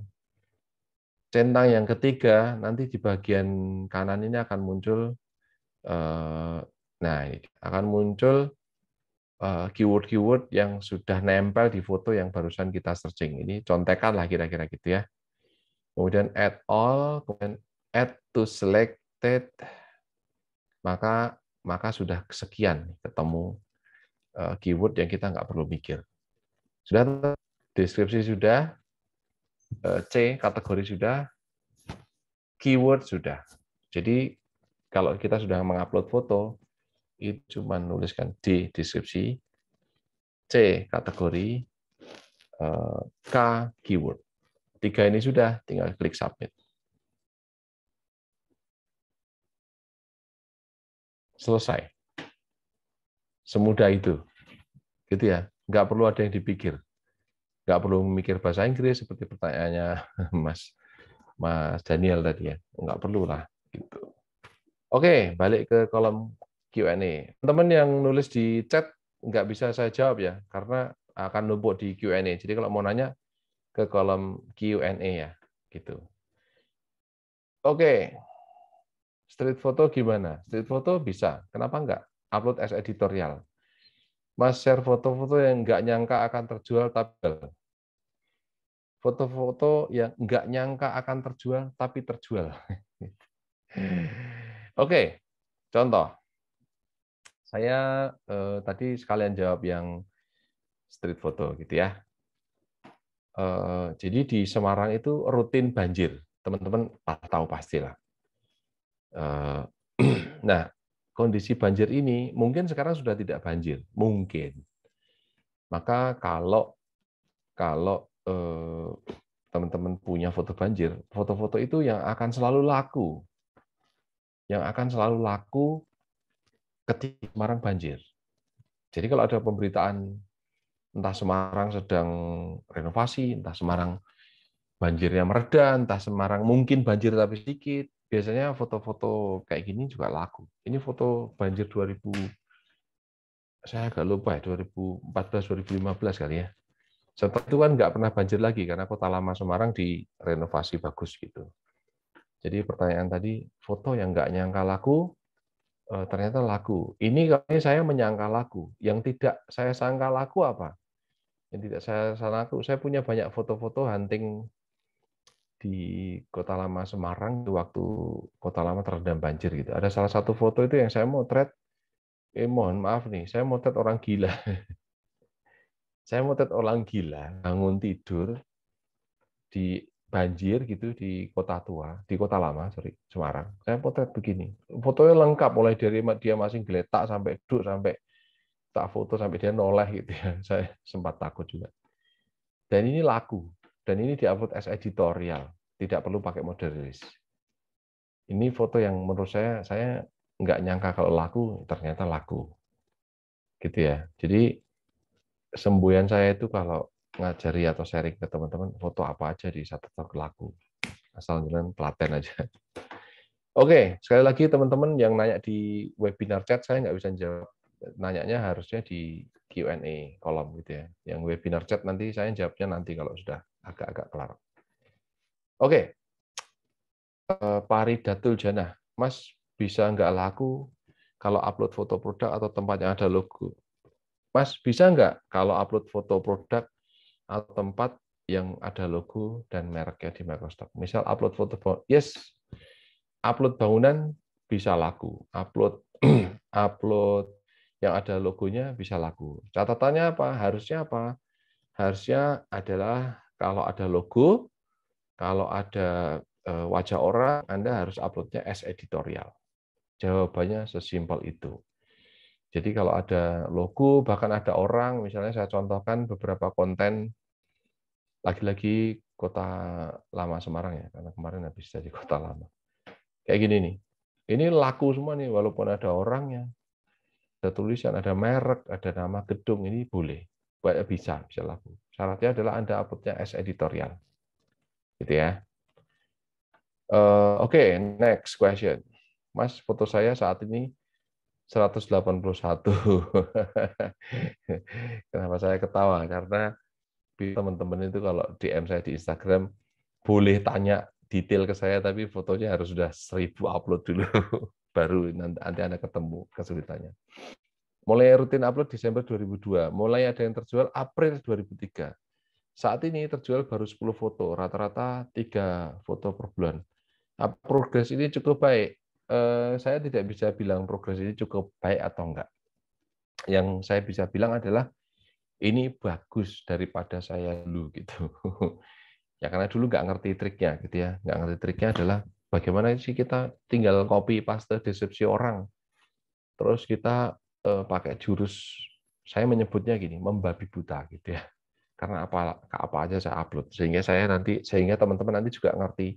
Centang yang ketiga, nanti di bagian kanan ini akan muncul, akan muncul keyword-keyword yang sudah nempel di foto yang barusan kita searching. Ini contekan lah kira-kira gitu ya. Kemudian add all, kemudian add to selected, maka sudah sekian ketemu keyword yang kita nggak perlu mikir. Sudah, deskripsi sudah, C, kategori sudah, keyword sudah. Jadi kalau kita sudah mengupload foto, itu cuma nuliskan D, deskripsi, C, kategori, K, keyword. 3 ini sudah, tinggal klik submit. Selesai. Semudah itu. Gitu ya. Nggak perlu ada yang dipikir. Nggak perlu memikir bahasa Inggris seperti pertanyaannya Mas Daniel tadi ya. Nggak perlu lah. Gitu. Oke, balik ke kolom Q&A. Teman-teman yang nulis di chat nggak bisa saya jawab ya, karena akan numpuk di Q&A. Jadi kalau mau nanya ke kolom Q&A ya. Gitu. Oke. Street foto gimana? Street foto bisa. Kenapa enggak? Upload as editorial. Mas share foto-foto yang nggak nyangka akan terjual tapi foto-foto yang nggak nyangka akan terjual tapi terjual. Oke, contoh. Saya tadi sekalian jawab yang street foto gitu ya. Jadi di Semarang itu rutin banjir. Teman-teman tahu pastilah. Nah, kondisi banjir ini mungkin sekarang sudah tidak banjir, mungkin. Maka kalau teman-teman punya foto banjir, foto-foto itu yang akan selalu laku. Yang akan selalu laku ketika Semarang banjir. Jadi kalau ada pemberitaan entah Semarang sedang renovasi, entah Semarang banjirnya mereda, entah Semarang mungkin banjir tapi sedikit, biasanya foto-foto kayak gini juga laku. Ini foto banjir 2000, saya agak lupa ya, 2014-2015 kali ya. Setelah itu kan nggak pernah banjir lagi karena Kota Lama Semarang direnovasi bagus gitu. Jadi pertanyaan tadi, foto yang nggak nyangka laku, ternyata laku. Ini kayaknya saya menyangka laku. Yang tidak saya sangka laku apa? Yang tidak saya sangka laku, saya punya banyak foto-foto hunting di Kota Lama Semarang waktu Kota Lama terendam banjir gitu. Ada salah satu foto itu yang saya motret, mohon maaf nih, saya motret orang gila. Saya motret orang gila, bangun tidur di banjir gitu di Kota Tua, di Kota Lama, sorry, Semarang. Saya potret begini. Fotonya lengkap mulai dari dia masih geletak sampai duduk sampai tak foto sampai dia noleh gitu ya. Saya sempat takut juga. Dan ini laku. Dan ini diupload as editorial, tidak perlu pakai model rilis. Ini foto yang menurut saya nggak nyangka kalau laku, ternyata laku. Gitu ya. Jadi semboyan saya itu kalau ngajari atau sharing ke teman-teman, foto apa aja di Shutterstock laku. Asal jalan telaten aja. Oke, sekali lagi teman-teman yang nanya di webinar chat, saya nggak bisa jawab. Nanyanya harusnya di Q&A kolom gitu ya. Yang webinar chat nanti saya jawabnya nanti kalau sudah agak-agak kelar. Oke, Paridatul Janah. Mas, bisa nggak laku kalau upload foto produk atau tempat yang ada logo? Mas, bisa nggak kalau upload foto produk atau tempat yang ada logo dan mereknya di Microsoft? Misal upload foto, yes, upload bangunan bisa laku, upload upload yang ada logonya bisa laku. Catatannya apa? Harusnya apa? Harusnya adalah kalau ada logo, kalau ada wajah orang, Anda harus uploadnya as editorial. Jawabannya sesimpel itu. Jadi kalau ada logo, bahkan ada orang, misalnya saya contohkan beberapa konten, lagi-lagi Kota Lama Semarang ya, karena kemarin habis jadi Kota Lama. Kayak gini nih. Ini laku semua nih, walaupun ada orangnya, ada tulisan, ada merek, ada nama gedung, ini boleh. Bisa laku. Syaratnya adalah Anda uploadnya as editorial. Gitu ya. Oke, next question. Mas, foto saya saat ini 181. Kenapa saya ketawa? Karena teman-teman itu kalau DM saya di Instagram, boleh tanya detail ke saya, tapi fotonya harus sudah 1000 upload dulu. Baru nanti Anda ketemu kesulitannya. Mulai rutin upload Desember 2002, mulai ada yang terjual April 2003. Saat ini terjual baru 10 foto, rata-rata 3 foto per bulan. Progres ini cukup baik. Saya tidak bisa bilang progres ini cukup baik atau enggak. Yang saya bisa bilang adalah ini bagus daripada saya dulu gitu. Ya karena dulu nggak ngerti triknya gitu ya. Nggak ngerti triknya adalah bagaimana sih kita tinggal copy paste deskripsi orang. Terus kita pakai jurus, saya menyebutnya gini, membabi buta gitu ya. Karena apa aja saya upload sehingga teman-teman nanti juga ngerti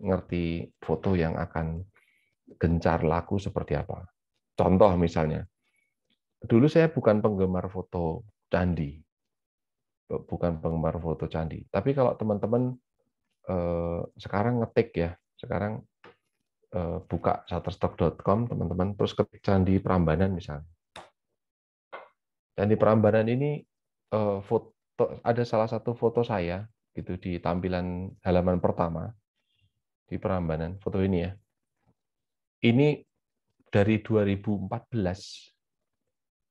ngerti foto yang akan gencar laku seperti apa. Contoh misalnya, dulu saya bukan penggemar foto candi, tapi kalau teman-teman sekarang ngetik ya, sekarang buka shutterstock.com teman-teman, terus ketik Candi Prambanan misalnya. Candi Prambanan ini foto, ada salah satu foto saya gitu di tampilan halaman pertama di Prambanan, foto ini ya. Ini dari 2014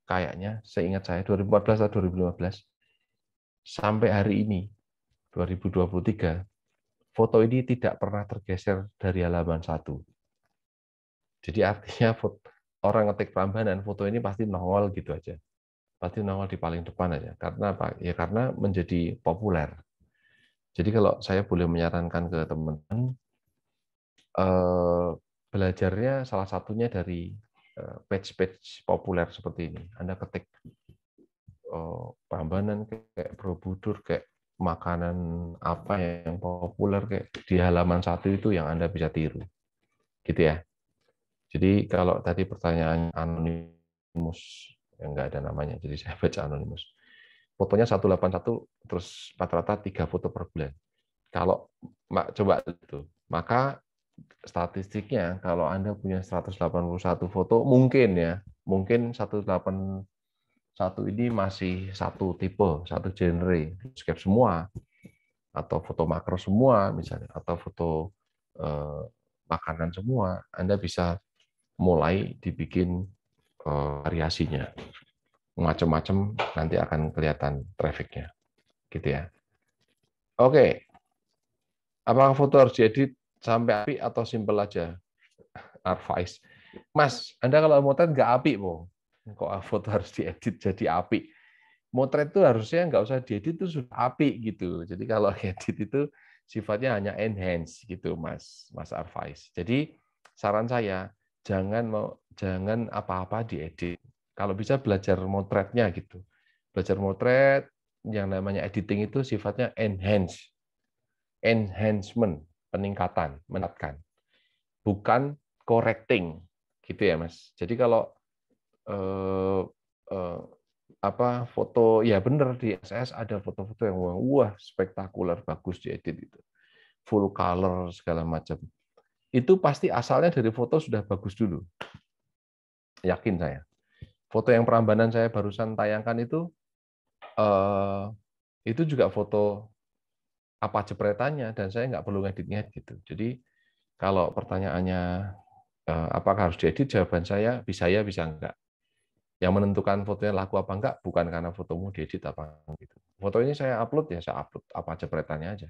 kayaknya, seingat saya 2014 atau 2015 sampai hari ini 2023, foto ini tidak pernah tergeser dari halaman 1. Jadi artinya orang ngetik Prambanan, foto ini pasti nongol gitu aja. Pasti nongol di paling depan aja. Karena apa? Ya karena menjadi populer. Jadi kalau saya boleh menyarankan ke teman-teman, belajarnya salah satunya dari page-page populer seperti ini. Anda ketik Prambanan kayak Borobudur, kayak makanan apa yang populer kayak di halaman 1 itu yang Anda bisa tiru. Gitu ya. Jadi kalau tadi pertanyaan anonimus, yang nggak ada namanya, jadi saya baca anonimus. Fotonya 181, terus rata-rata 3 foto per bulan. Kalau coba itu, maka statistiknya kalau Anda punya 181 foto, mungkin 181 ini masih satu tipe, satu genre, landscape semua, atau foto makro semua misalnya, atau foto makanan semua, Anda bisa mulai dibikin variasinya. Macam-macam nanti akan kelihatan trafficnya. Gitu ya. Oke. Apakah foto harus diedit sampai api atau simpel aja? Advice. Mas, Anda kalau motret nggak api, po. Kok foto harus diedit jadi api? Motret itu harusnya nggak usah diedit itu sudah api gitu. Jadi kalau edit itu sifatnya hanya enhance gitu, Mas Advice. Jadi saran saya jangan apa-apa diedit. Kalau bisa belajar motretnya gitu. Belajar motret yang namanya editing itu sifatnya enhancement, peningkatan, meningkatkan, bukan correcting, gitu ya Mas. Jadi kalau foto ya benar di SS ada foto-foto yang wah spektakuler bagus diedit itu, full color segala macam. Itu pasti asalnya dari foto sudah bagus dulu, yakin saya. Foto yang Prambanan saya barusan tayangkan itu juga foto apa jepretannya dan saya nggak perlu ngedit gitu. Jadi kalau pertanyaannya apakah harus diedit, jawaban saya bisa ya bisa enggak. Yang menentukan fotonya laku apa enggak bukan karena fotomu diedit apa gitu. Foto ini saya upload apa jepretannya aja.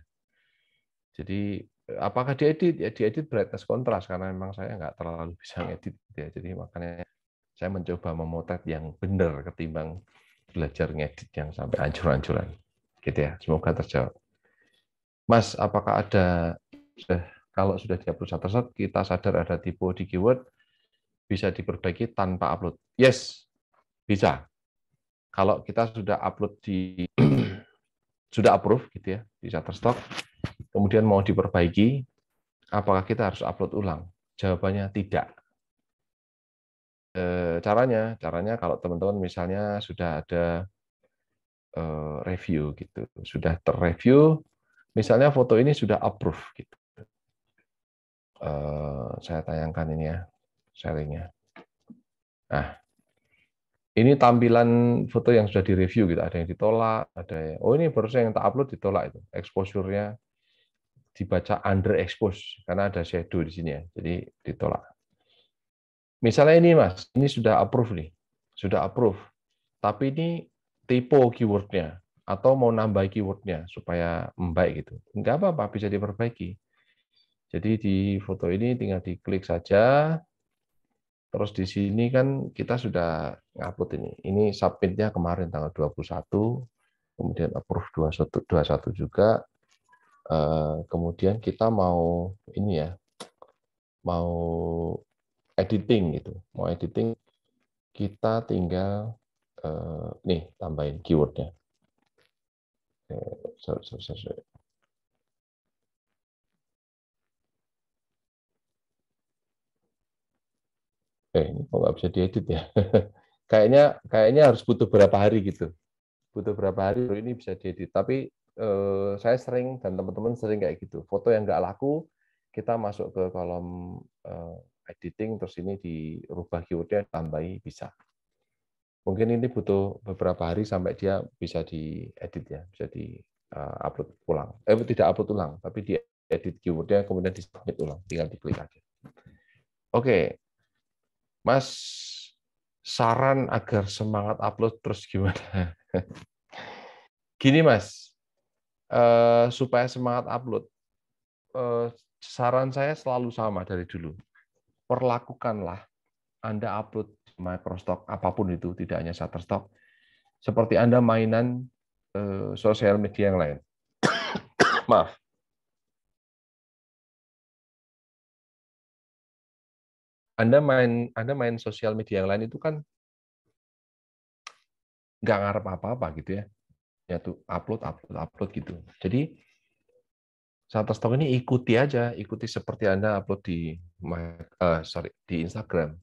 Jadi apakah diedit? Ya diedit brightness kontras karena memang saya nggak terlalu bisa ngedit ya. Jadi makanya saya mencoba memotret yang benar ketimbang belajar ngedit yang sampai hancur-hancuran. Gitu ya. Semoga terjawab. Mas, apakah kalau sudah di-upload Shutterstock, kita sadar ada typo di keyword, bisa diperbaiki tanpa upload? Yes, bisa. Kalau kita sudah upload sudah approve gitu ya di Shutterstock, kemudian mau diperbaiki, apakah kita harus upload ulang? Jawabannya tidak. Caranya kalau teman-teman misalnya sudah ada review gitu, sudah terreview, misalnya foto ini sudah approve gitu. Saya tayangkan ini ya, sharingnya. Nah, ini tampilan foto yang sudah direview gitu, ada yang ditolak, ini baru yang tak upload ditolak itu, exposure-nya dibaca underexpose karena ada shadow di sini ya, jadi ditolak. Misalnya ini Mas, ini sudah approve nih, sudah approve, tapi ini typo keywordnya atau mau nambah keywordnya supaya membaik gitu, nggak apa-apa, bisa diperbaiki. Jadi di foto ini tinggal diklik saja, Terus di sini kan kita sudah ngupload ini. Ini submit-nya kemarin tanggal 21, kemudian approve 21 juga. Kemudian kita mau ini ya, mau editing gitu. Mau editing, kita tinggal nih tambahin keywordnya. Sorry. Ini kok nggak bisa diedit ya? Kayaknya harus butuh berapa hari gitu. Butuh berapa hari baru ini bisa diedit. Tapi saya sering dan teman-teman sering kayak gitu. Foto yang nggak laku kita masuk ke kolom editing, terus ini dirubah keywordnya, tambahi bisa. Mungkin ini butuh beberapa hari sampai dia bisa diedit ya, bisa di upload ulang. Tidak upload ulang, tapi diedit keywordnya kemudian di submit ulang, tinggal diklik aja. Oke, Mas, saran agar semangat upload terus gimana? Gini Mas, supaya semangat upload, saran saya selalu sama dari dulu. Perlakukanlah Anda upload Microstock apapun itu, tidak hanya Shutterstock, seperti Anda mainan sosial media yang lain. Maaf. Anda main sosial media yang lain itu kan nggak ngarep apa-apa gitu ya. Ya tuh upload gitu. Jadi Shutterstock ini ikuti aja, ikuti seperti Anda upload di Instagram.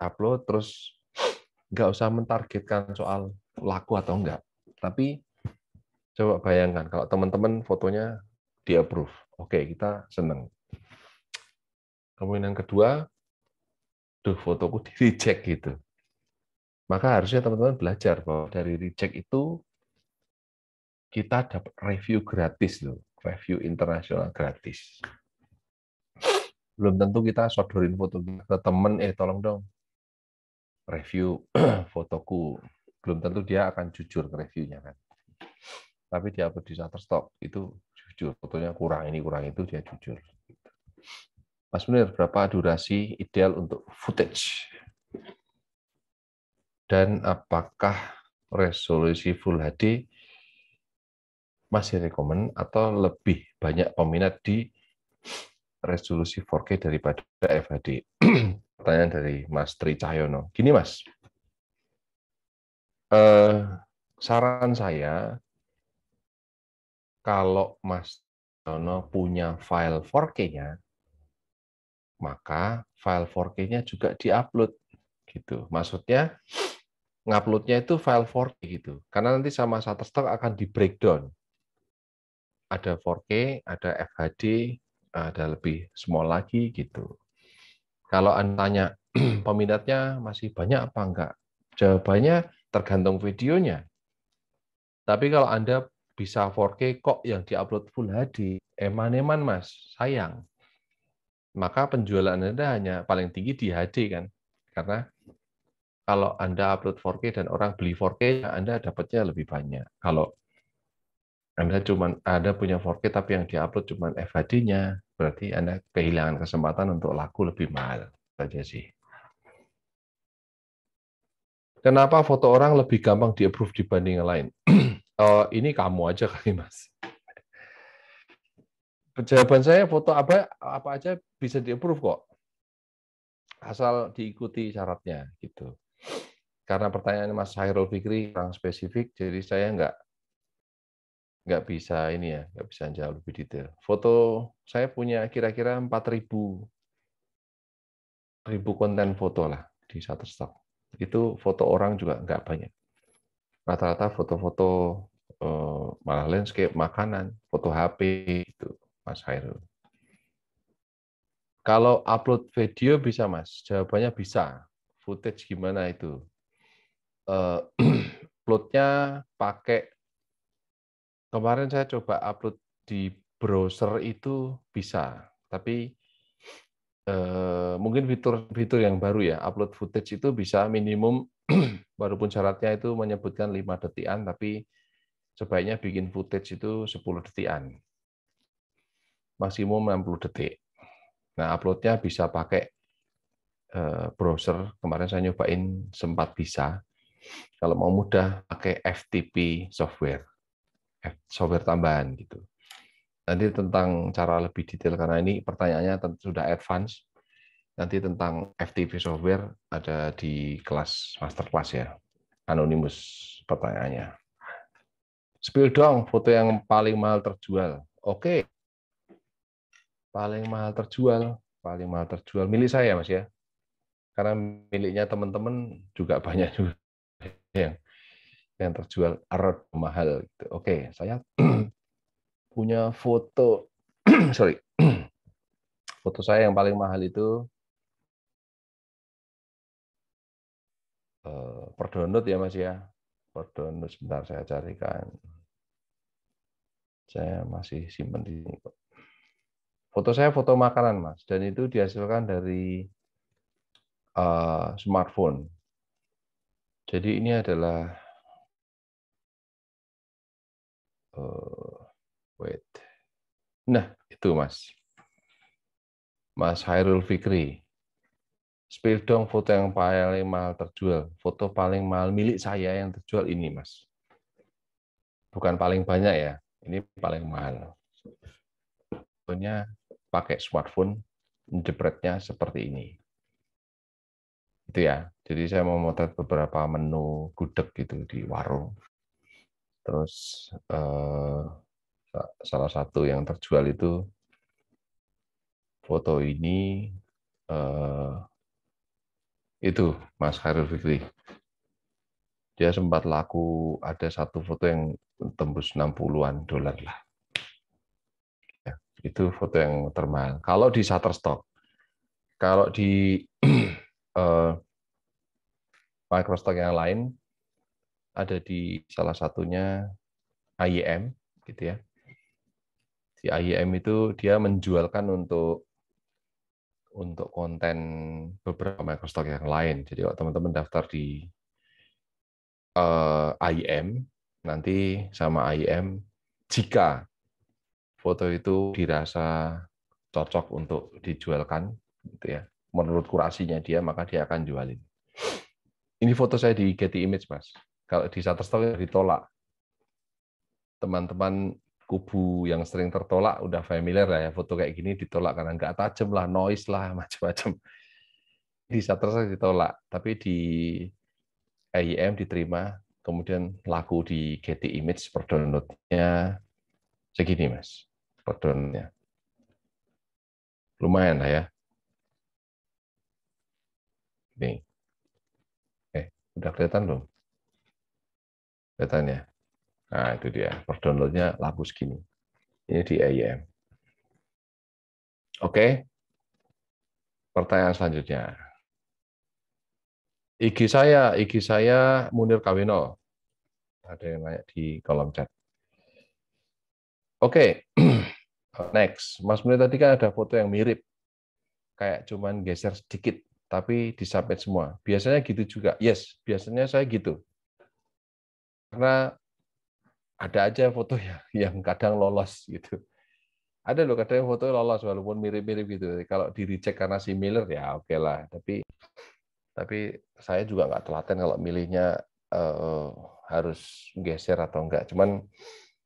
Upload terus nggak usah mentargetkan soal laku atau enggak. Tapi coba bayangkan kalau teman-teman fotonya di-approve. Oke, kita seneng. Kemudian yang kedua, fotoku di-reject gitu. Maka harusnya teman-teman belajar bahwa dari reject itu kita dapat review gratis loh, review internasional gratis. Belum tentu kita sodorin foto ke temen, tolong dong review fotoku. Belum tentu dia akan jujur ke reviewnya kan. Tapi dia upload di Shutterstock itu jujur, fotonya kurang ini kurang itu dia jujur. Mas Munir, berapa durasi ideal untuk footage? Dan apakah resolusi Full HD masih rekomen atau lebih banyak peminat di resolusi 4K daripada FHD? Pertanyaan dari Mas Tri Cahyono. Gini Mas, saran saya kalau Mas Cahyono punya file 4K-nya, maka file 4K-nya juga diupload gitu. Maksudnya nguploadnya itu file 4K gitu. Karena nanti sama Shutterstock akan di breakdown. Ada 4K, ada FHD, ada lebih small lagi gitu. Kalau Anda tanya peminatnya masih banyak apa enggak? Jawabannya tergantung videonya. Tapi kalau Anda bisa 4K kok yang diupload Full HD, eman-eman Mas, sayang. Maka penjualan Anda hanya paling tinggi di HD kan. Karena kalau Anda upload 4K dan orang beli 4K, Anda dapatnya lebih banyak. Kalau Anda punya 4K tapi yang diupload cuma FHD-nya, berarti Anda kehilangan kesempatan untuk laku lebih mahal saja sih. Kenapa foto orang lebih gampang di-approve dibanding yang lain? Ini kamu aja kali, Mas. Jawaban saya foto apa aja bisa di-approve kok. Asal diikuti syaratnya gitu. Karena pertanyaan Mas Hairul Fikri kurang spesifik, jadi saya nggak bisa ini ya, nggak bisa jauh lebih detail. Foto saya punya kira-kira 4.000 konten foto lah di Shutterstock. Itu foto orang juga nggak banyak. Rata-rata foto-foto malah landscape, makanan, foto HP itu, Mas Hairul. Kalau upload video bisa, Mas? Jawabannya bisa. Footage gimana itu? Uploadnya pakai, kemarin saya coba upload di browser itu bisa, tapi mungkin fitur yang baru ya, upload footage itu bisa minimum, walaupun syaratnya itu menyebutkan 5 detikan, tapi sebaiknya bikin footage itu 10 detikan. Maksimum 60 detik. Nah, uploadnya bisa pakai browser. Kemarin saya nyobain sempat bisa. Kalau mau mudah, pakai FTP software tambahan gitu. Nanti tentang cara lebih detail, karena ini pertanyaannya sudah advance. Nanti tentang FTP software ada di kelas masterclass ya. Anonymous pertanyaannya. Spill dong foto yang paling mahal terjual. Oke. Paling mahal terjual milik saya Mas ya. Karena miliknya teman-teman juga banyak juga yang terjual mahal gitu. Oke, saya punya foto sorry. Foto saya yang paling mahal itu per download ya Mas ya. Per download sebentar saya carikan. Saya masih simpan di sini kok. Foto saya foto makanan Mas, dan itu dihasilkan dari smartphone. Jadi ini adalah wait. Nah, itu Mas. Mas Hairul Fikri. Spill dong foto yang paling mahal terjual. Foto paling mahal milik saya yang terjual ini, Mas. Bukan paling banyak ya. Ini paling mahal. Fotonya pakai smartphone, jepretnya seperti ini. Itu ya. Jadi saya mau memotret beberapa menu gudeg gitu di warung. Terus salah satu yang terjual itu foto ini itu Mas Hairul Fikri. Dia sempat laku, ada satu foto yang tembus 60-an dolar lah. Ya, itu foto yang termahal. Kalau di Shutterstock, kalau di Microstock yang lain, ada di salah satunya IEM, gitu ya. Di IEM itu dia menjualkan untuk konten beberapa Microstock yang lain. Jadi kalau teman-teman daftar di IEM, nanti sama IEM, jika foto itu dirasa cocok untuk dijualkan, gitu ya. Menurut kurasinya dia, maka dia akan jualin. Ini foto saya di Getty Image, Mas. Kalau di Shutterstock ditolak. Teman-teman kubu yang sering tertolak udah familiar lah ya, foto kayak gini ditolak karena nggak tajam lah, noise lah, macam-macam. Di Shutterstock ditolak, tapi di IEM diterima, kemudian laku di Getty Image per download-nya segini, Mas. Per download-nya. Lumayan lah ya. Nih. Udah kelihatan belum? Kelihatan ya? Nah, itu dia. Per download-nya laku segini. Ini di IEM. Oke. Pertanyaan selanjutnya. IG saya Munir Kawino. Ada yang nanya di kolom chat. Oke. Next. Mas Munir tadi kan ada foto yang mirip. Kayak cuman geser sedikit, tapi disubmit semua. Biasanya gitu juga. Yes, biasanya saya gitu. Karena ada aja foto yang kadang lolos gitu. Ada loh kadang foto lolos walaupun mirip-mirip gitu. Kalau di reject karena similar ya oke lah. Tapi saya juga nggak telaten kalau milihnya harus geser atau enggak. Cuman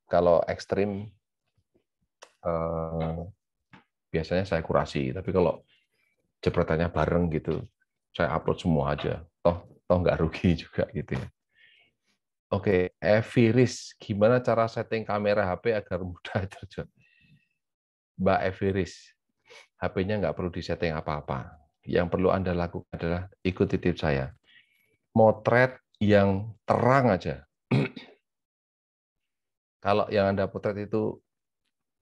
kalau ekstrim biasanya saya kurasi. Tapi kalau jepretannya bareng gitu, saya upload semua aja. Toh nggak rugi juga gitu ya. Oke, Eviris, gimana cara setting kamera HP agar mudah terjun? Mbak Eviris, HP-nya nggak perlu disetting apa-apa. Yang perlu Anda lakukan adalah ikuti tips saya. Motret yang terang aja. Kalau yang Anda potret itu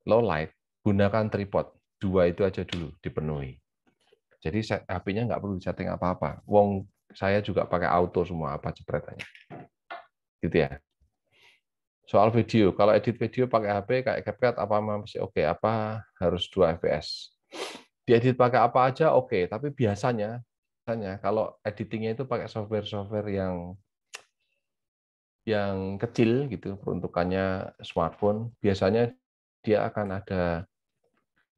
low light, gunakan tripod. 2 itu aja dulu dipenuhi. Jadi HP-nya nggak perlu disetting apa-apa. Wong saya juga pakai auto semua apa jepretannya. Gitu ya. Soal video, kalau edit video pakai HP kayak CapCut apa masih oke, apa harus 2 fps. Diedit pakai apa aja oke, tapi biasanya kalau editingnya itu pakai software yang kecil gitu, peruntukannya smartphone, biasanya dia akan ada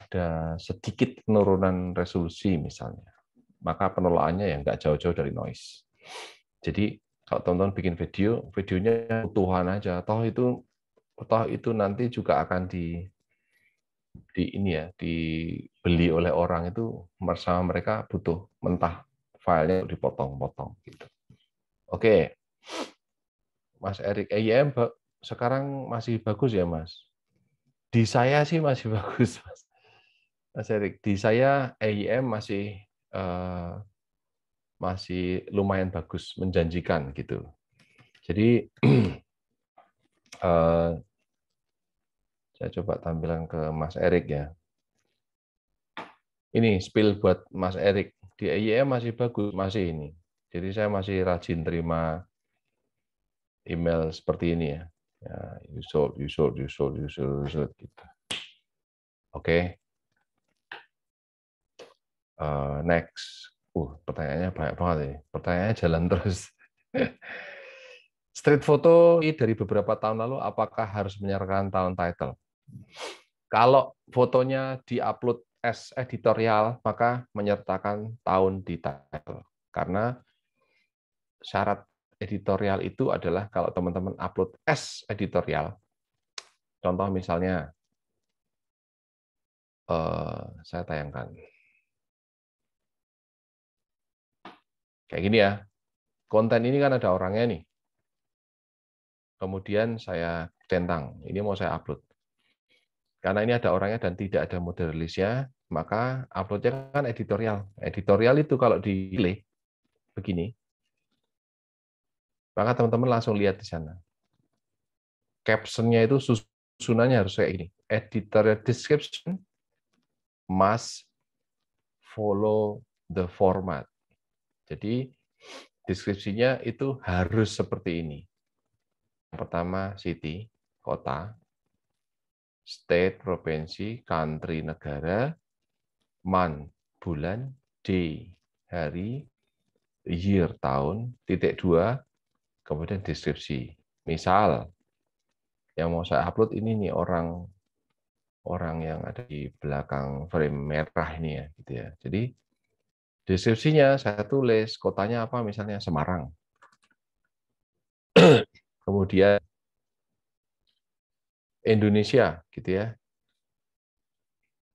ada sedikit penurunan resolusi misalnya, maka penelaaannya ya nggak jauh-jauh dari noise. Jadi kalau teman-teman bikin videonya utuhan aja, toh itu nanti juga akan dibeli oleh orang itu, bersama mereka butuh mentah filenya dipotong-potong gitu. Oke, Mas Erik, EIM sekarang masih bagus ya Mas? Di saya sih masih bagus Mas. Mas Erik, di saya EIM masih lumayan bagus, menjanjikan gitu. Jadi saya coba tampilkan ke Mas Erik ya. Ini spill buat Mas Erik. Di EIM masih bagus, masih ini. Jadi saya masih rajin terima email seperti ini ya. Ya, you sold gitu. Oke. Next. Pertanyaannya banyak banget ya. Pertanyaannya jalan terus. Street photo dari beberapa tahun lalu, apakah harus menyertakan tahun title? Kalau fotonya diupload as editorial, maka menyertakan tahun di title. Karena syarat editorial itu adalah kalau teman-teman upload as editorial, contoh misalnya, saya tayangkan. Kayak gini ya, konten ini kan ada orangnya nih. Kemudian saya centang, ini mau saya upload. Karena ini ada orangnya dan tidak ada model release-nya, maka upload-nya kan editorial. Editorial itu kalau dipilih begini, maka teman-teman langsung lihat di sana. Caption-nya itu susunannya harus kayak gini. Editorial description must follow the format. Jadi deskripsinya itu harus seperti ini. Yang pertama city, kota, state, provinsi, country, negara, month, bulan, day, hari, year, tahun, titik 2, kemudian deskripsi. Misal, yang mau saya upload ini nih orang yang ada di belakang frame merah ini ya, gitu ya. Jadi deskripsinya saya tulis kotanya apa, misalnya Semarang. Kemudian Indonesia, gitu ya.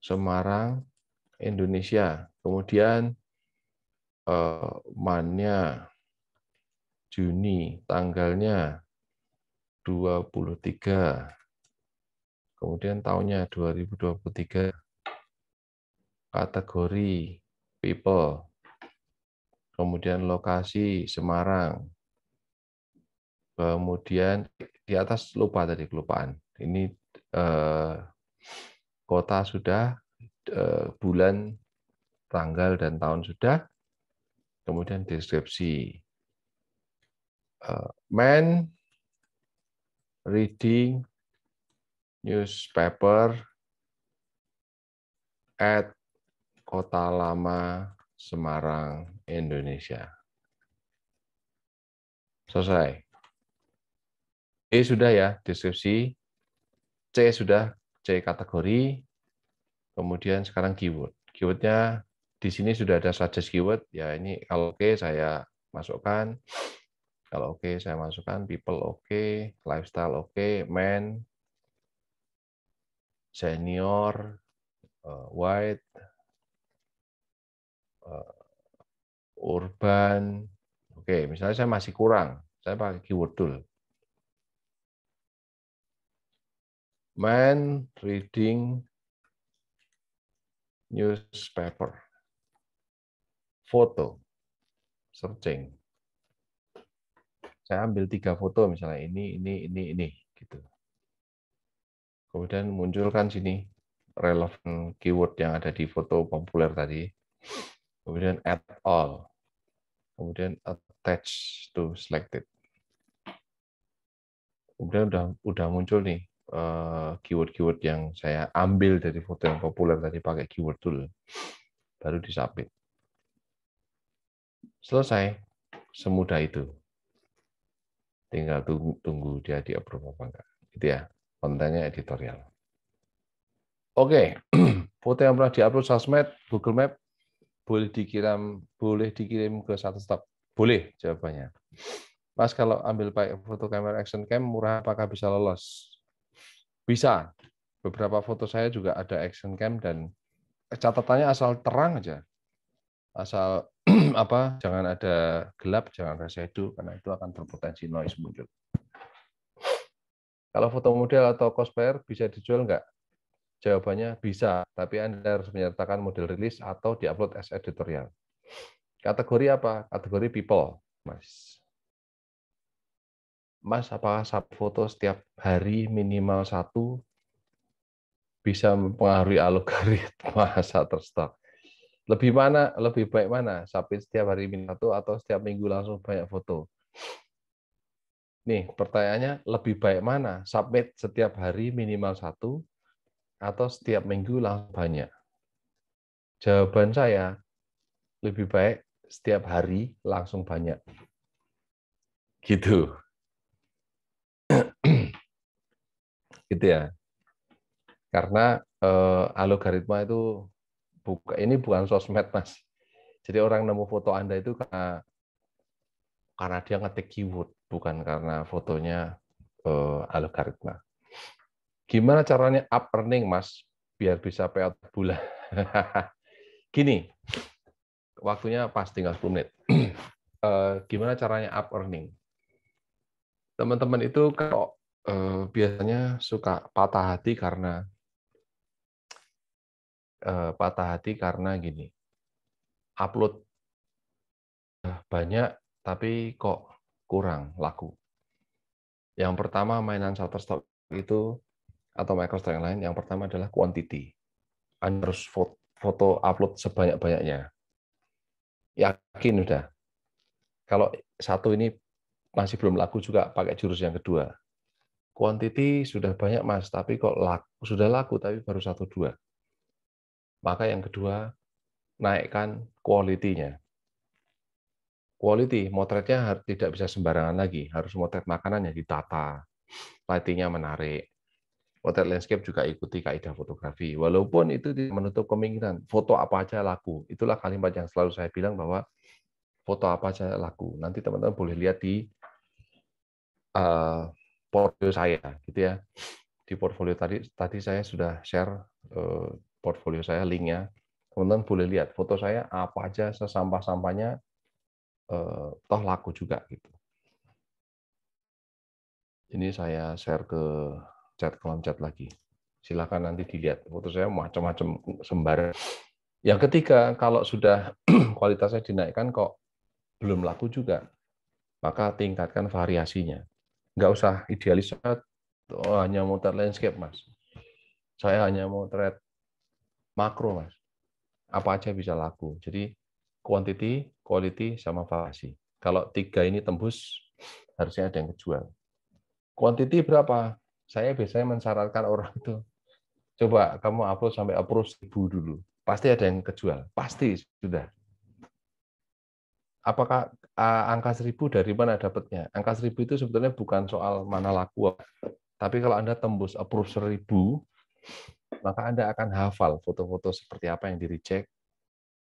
Semarang, Indonesia. Kemudian month-nya Juni, tanggalnya 23. Kemudian tahunnya 2023. Kategori people. Kemudian lokasi Semarang. Kemudian di atas lupa tadi, kelupaan. Ini kota sudah, bulan, tanggal dan tahun sudah. Kemudian deskripsi. Man reading newspaper at Kota Lama Semarang, Indonesia. Selesai. E sudah ya, deskripsi. C sudah, C kategori. Kemudian sekarang keyword. Keywordnya di sini sudah ada suggest keyword. Ya ini kalau oke saya masukkan. Kalau oke saya masukkan. People oke, lifestyle oke, man, senior, white, urban. Oke, misalnya saya masih kurang. Saya pakai keyword tool. Man reading newspaper. Foto. Searching. Saya ambil 3 foto misalnya ini gitu. Kemudian munculkan sini relevan keyword yang ada di foto populer tadi. Kemudian add all. Kemudian attach to selected. Kemudian udah muncul nih keyword-keyword yang saya ambil dari foto yang populer tadi pakai keyword tool. Baru disubmit. Selesai. Semudah itu. Tinggal tunggu dia di approve apa enggak. Gitu ya. Kontennya editorial. Oke. Foto yang pernah diupload sosmed, Google Map, boleh dikirim ke Shutterstock? Boleh jawabannya. Mas, kalau ambil pakai foto kamera action cam murah, apakah bisa lolos? Bisa. Beberapa foto saya juga ada action cam dan catatannya asal terang aja. Asal apa? Jangan ada gelap, jangan ada shadow karena itu akan berpotensi noise muncul. Kalau foto model atau cosplayer bisa dijual nggak? Jawabannya bisa, tapi Anda harus menyertakan model rilis atau diupload as editorial. Kategori apa? Kategori people, Mas. Mas, apakah foto setiap hari minimal 1 bisa mempengaruhi algoritma Shutterstock? Lebih baik mana? Submit setiap hari minimal 1 atau setiap minggu langsung banyak foto? Nih, pertanyaannya lebih baik mana? Submit setiap hari minimal 1 atau setiap minggu langsung banyak? Jawaban saya, lebih baik setiap hari langsung banyak. Gitu. Gitu ya. Karena algoritma itu ini bukan sosmed, Mas. Jadi orang nemu foto Anda itu karena dia ngetik keyword, bukan karena fotonya algoritma. Gimana caranya up earning, Mas, biar bisa payout bulan? Gini, waktunya pas tinggal 10 menit. Gimana caranya up earning? Teman-teman itu kalau biasanya suka patah hati karena gini, upload banyak tapi kok kurang laku. Yang pertama mainan Shutterstock itu atau Microsoft yang lain, yang pertama adalah quantity. Anda harus foto upload sebanyak-banyaknya. Yakin udah. Kalau satu ini masih belum laku juga pakai jurus yang kedua. Quantity sudah banyak, Mas, tapi kok sudah laku tapi baru 1-2. Maka yang kedua, naikkan quality-nya. Quality, motretnya tidak bisa sembarangan lagi. Harus motret makanan yang ditata, lighting-nya menarik. Potret landscape juga ikuti kaidah fotografi. Walaupun itu tidak menutup kemungkinan, foto apa aja laku. Itulah kalimat yang selalu saya bilang bahwa foto apa aja laku. Nanti teman-teman boleh lihat di portfolio saya, gitu ya. Di portfolio tadi saya sudah share portfolio saya, linknya. Teman-teman boleh lihat foto saya apa aja sesampah-sampahnya toh laku juga gitu. Ini saya share ke kolom chat lagi. Silakan nanti dilihat foto saya macam-macam sembarang. Yang ketiga, kalau sudah kualitasnya dinaikkan kok belum laku juga, maka tingkatkan variasinya. Nggak usah idealis, hanya motret landscape, Mas. Saya hanya motret makro, Mas. Apa aja bisa laku. Jadi quantity, quality, sama variasi. Kalau 3 ini tembus, harusnya ada yang kejual. Quantity berapa? Saya biasanya mensyaratkan orang itu, coba kamu upload sampai approve 1000 dulu. Pasti ada yang kejual. Pasti sudah. Apakah angka 1000 dari mana dapatnya? Angka 1000 itu sebetulnya bukan soal mana laku, tapi kalau Anda tembus approve 1000, maka Anda akan hafal foto-foto seperti apa yang di-reject,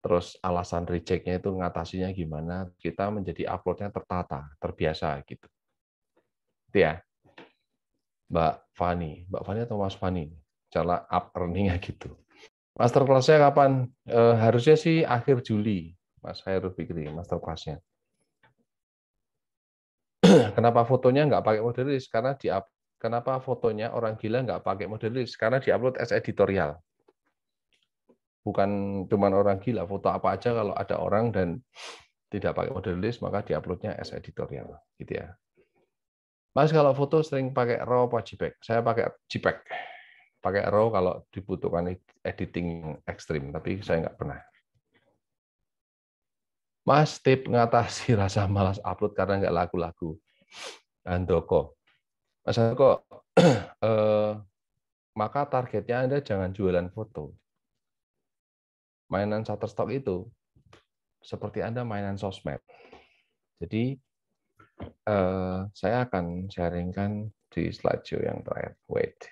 terus alasan reject-nya itu ngatasinya gimana, kita menjadi upload-nya tertata, terbiasa gitu. Itu ya, Mbak Fani atau Mas Fani, cara up earning-nya gitu. Master class-nya kapan? Harusnya sih akhir Juli, Mas Hairul Fikri, master class-nya. Kenapa fotonya nggak pakai modelis? Kenapa fotonya orang gila nggak pakai modelis? Karena diupload as editorial. Bukan cuma orang gila, foto apa aja kalau ada orang dan tidak pakai modelis, maka diuploadnya as editorial. Gitu ya. Mas, kalau foto sering pakai RAW apa JPEG? Saya pakai JPEG. Pakai RAW kalau dibutuhkan editing ekstrim, tapi saya nggak pernah. Mas, tip ngatasi rasa malas upload karena nggak laku-laku. Andoko. Mas Andoko, maka targetnya Anda jangan jualan foto. Mainan Shutterstock itu seperti Anda mainan sosmed. Jadi saya akan sharingkan di slideshow yang terakhir. Wait.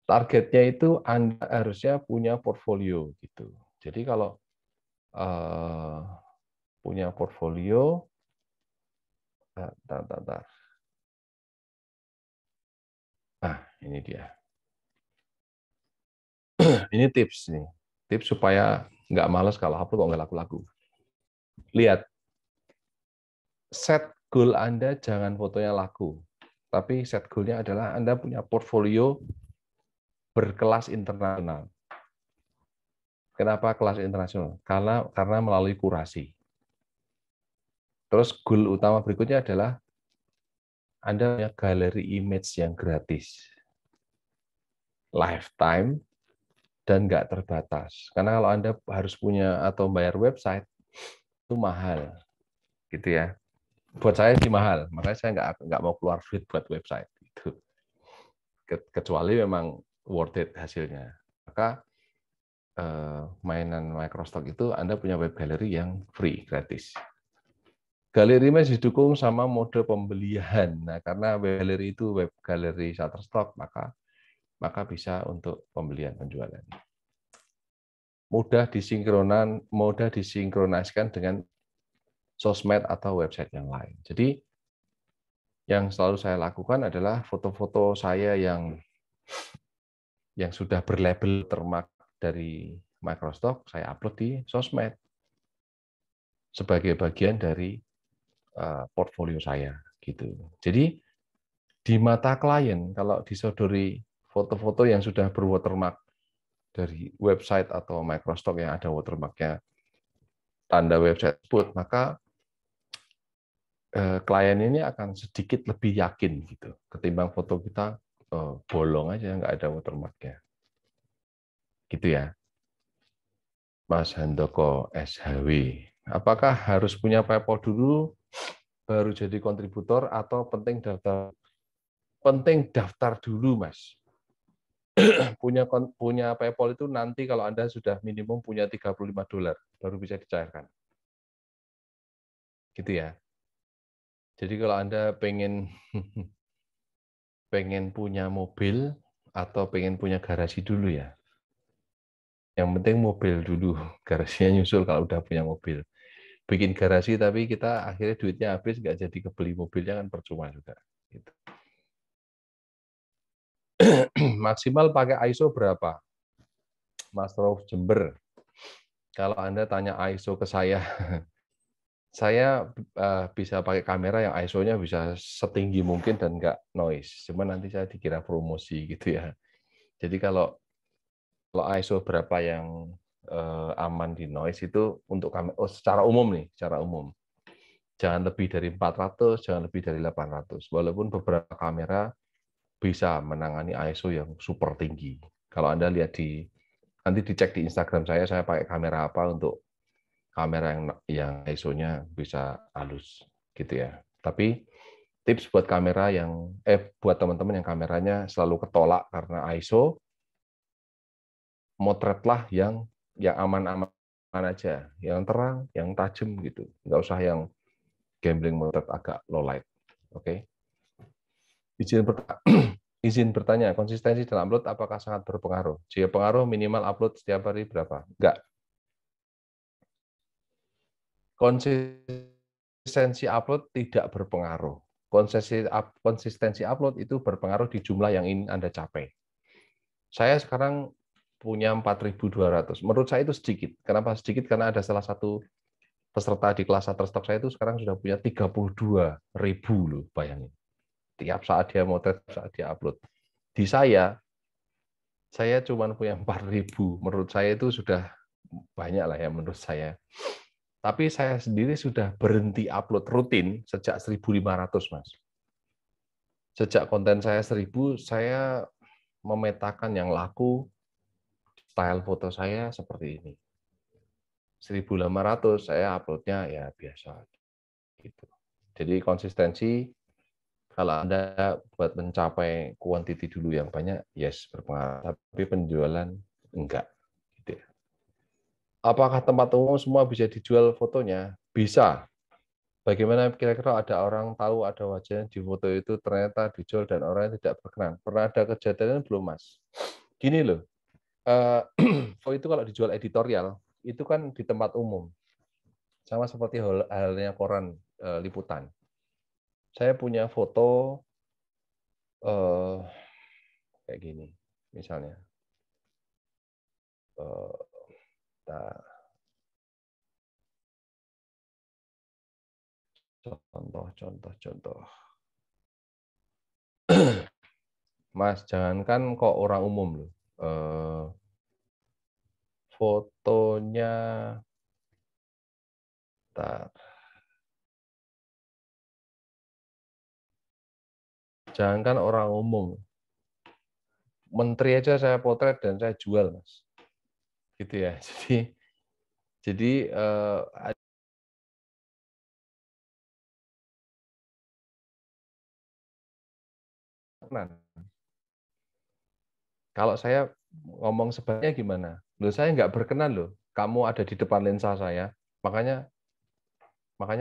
targetnya itu Anda harusnya punya portfolio gitu. Jadi kalau punya portfolio, bentar. Nah, ini dia. Ini tips nih. Tips supaya nggak males kalau upload kok nggak laku-laku. Lihat, set goal Anda jangan fotonya laku. Tapi set goal-nya adalah Anda punya portfolio berkelas internasional. Kenapa kelas internasional? Karena melalui kurasi. Terus goal utama berikutnya adalah Anda punya galeri image yang gratis, lifetime, dan nggak terbatas. Karena kalau Anda harus punya atau bayar website, itu mahal. Gitu ya. Buat saya sih mahal, makanya saya nggak mau keluar duit buat website. Gitu. Kecuali memang worth it hasilnya. Maka mainan Microstock itu Anda punya web gallery yang free, gratis. Galeri image didukung sama mode pembelian. Nah, karena web gallery itu web gallery Shutterstock, maka bisa bisa untuk penjualan. Mudah disinkronasikan dengan sosmed atau website yang lain. Jadi yang selalu saya lakukan adalah foto-foto saya yang sudah berlabel termark dari Microstock, saya upload di sosmed sebagai bagian dari portfolio saya gitu. Jadi di mata klien kalau disodori foto-foto yang sudah berwatermark dari website atau Microstock yang ada watermarknya tanda website tersebut, maka klien ini akan sedikit lebih yakin gitu ketimbang foto kita bolong aja nggak ada watermarknya. Gitu ya. Mas Handoko SHW. Apakah harus punya PayPal dulu baru jadi kontributor atau penting daftar? Penting daftar dulu, Mas. punya PayPal itu nanti kalau Anda sudah minimum punya $35 baru bisa dicairkan. Gitu ya. Jadi kalau Anda pengen punya mobil atau pengen punya garasi dulu ya. Yang penting mobil dulu, garasinya nyusul kalau udah punya mobil. Bikin garasi tapi kita akhirnya duitnya habis nggak jadi kebeli mobilnya kan percuma juga. Gitu. Maksimal pakai ISO berapa? Mas Rauf Jember. Kalau Anda tanya ISO ke saya, saya bisa pakai kamera yang ISO-nya bisa setinggi mungkin dan nggak noise. Cuma nanti saya dikira promosi gitu ya. Jadi kalau ISO berapa yang aman di noise itu untuk kamera, secara umum nih, secara umum. Jangan lebih dari 400, jangan lebih dari 800. Walaupun beberapa kamera bisa menangani ISO yang super tinggi. Kalau Anda lihat nanti dicek di Instagram saya pakai kamera apa untuk kamera yang ISO-nya bisa halus gitu ya. Tapi tips buat kamera buat teman-teman yang kameranya selalu ketolak karena ISO, motretlah yang aman-aman aja, yang terang, yang tajam gitu. Nggak usah yang gambling motret agak low light. Oke. Izin bertanya, konsistensi dalam upload apakah sangat berpengaruh? Jika pengaruh, minimal upload setiap hari berapa? Enggak. Konsistensi upload tidak berpengaruh. Konsistensi upload itu berpengaruh di jumlah yang ingin Anda capai. Saya sekarang punya 4.200. Menurut saya itu sedikit. Kenapa sedikit? Karena ada salah satu peserta di kelas Shutterstock saya itu sekarang sudah punya 32.000 loh, bayangin. Tiap saat dia motret, saat dia upload. Di saya cuma punya 4.000. Menurut saya itu sudah banyak lah ya menurut saya. Tapi saya sendiri sudah berhenti upload rutin sejak 1.500, Mas. Sejak konten saya 1.000, saya memetakan yang laku, style foto saya seperti ini. 1.800 saya uploadnya ya biasa. Gitu. Jadi konsistensi, kalau Anda buat mencapai quantity dulu yang banyak, yes berpengaruh. Tapi penjualan enggak. Gitu ya. Apakah tempat umum semua bisa dijual fotonya? Bisa. Bagaimana kira-kira ada orang tahu ada wajahnya di foto itu ternyata dijual dan orangnya tidak berkenan? Pernah ada kejadian belum, Mas? Gini loh, foto itu kalau dijual editorial, itu kan di tempat umum. Sama seperti halnya koran liputan. Saya punya foto kayak gini, misalnya. Nah, contoh. Mas, jangankan kok orang umum loh. Fotonya, jangankan orang umum, menteri aja saya potret dan saya jual, Mas. Gitu ya. Jadi kalau saya ngomong sebaliknya gimana? Loh, saya nggak berkenan loh. Kamu ada di depan lensa saya, makanya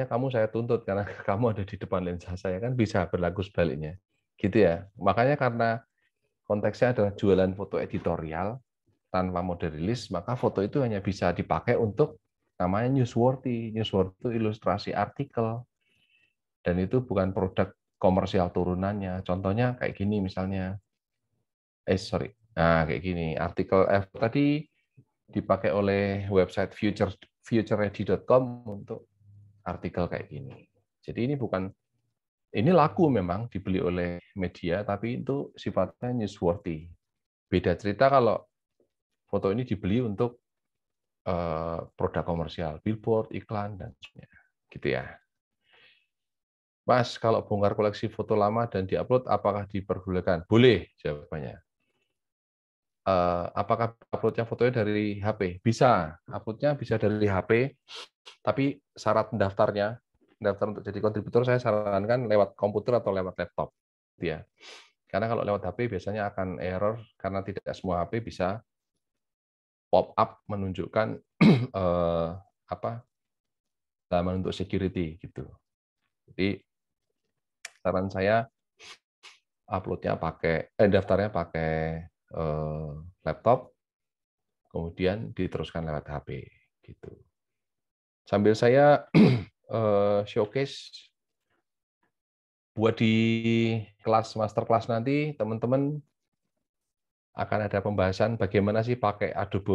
kamu saya tuntut karena kamu ada di depan lensa saya, kan bisa berlaku sebaliknya. Gitu ya. Makanya karena konteksnya adalah jualan foto editorial tanpa model rilis, maka foto itu hanya bisa dipakai untuk namanya newsworthy. Newsworthy itu ilustrasi artikel. Dan itu bukan produk komersial turunannya. Contohnya kayak gini misalnya. Nah, kayak gini. Artikel F tadi dipakai oleh website futureready.com untuk artikel kayak gini. Jadi ini laku memang dibeli oleh media, tapi itu sifatnya newsworthy. Beda cerita kalau foto ini dibeli untuk produk komersial, billboard, iklan, dan sebagainya. Gitu ya. Mas, kalau bongkar koleksi foto lama dan diupload, apakah diperbolehkan? Boleh, jawabannya. Apakah uploadnya fotonya dari HP? Bisa, uploadnya bisa dari HP, tapi syarat daftar untuk jadi kontributor saya sarankan lewat komputer atau lewat laptop. Ya. Karena kalau lewat HP biasanya akan error, karena tidak semua HP bisa pop up menunjukkan halaman untuk security gitu. Jadi saran saya daftarnya pakai laptop, kemudian diteruskan lewat HP gitu. Sambil saya showcase buat di kelas masterclass nanti, teman-teman akan ada pembahasan bagaimana sih pakai Adobe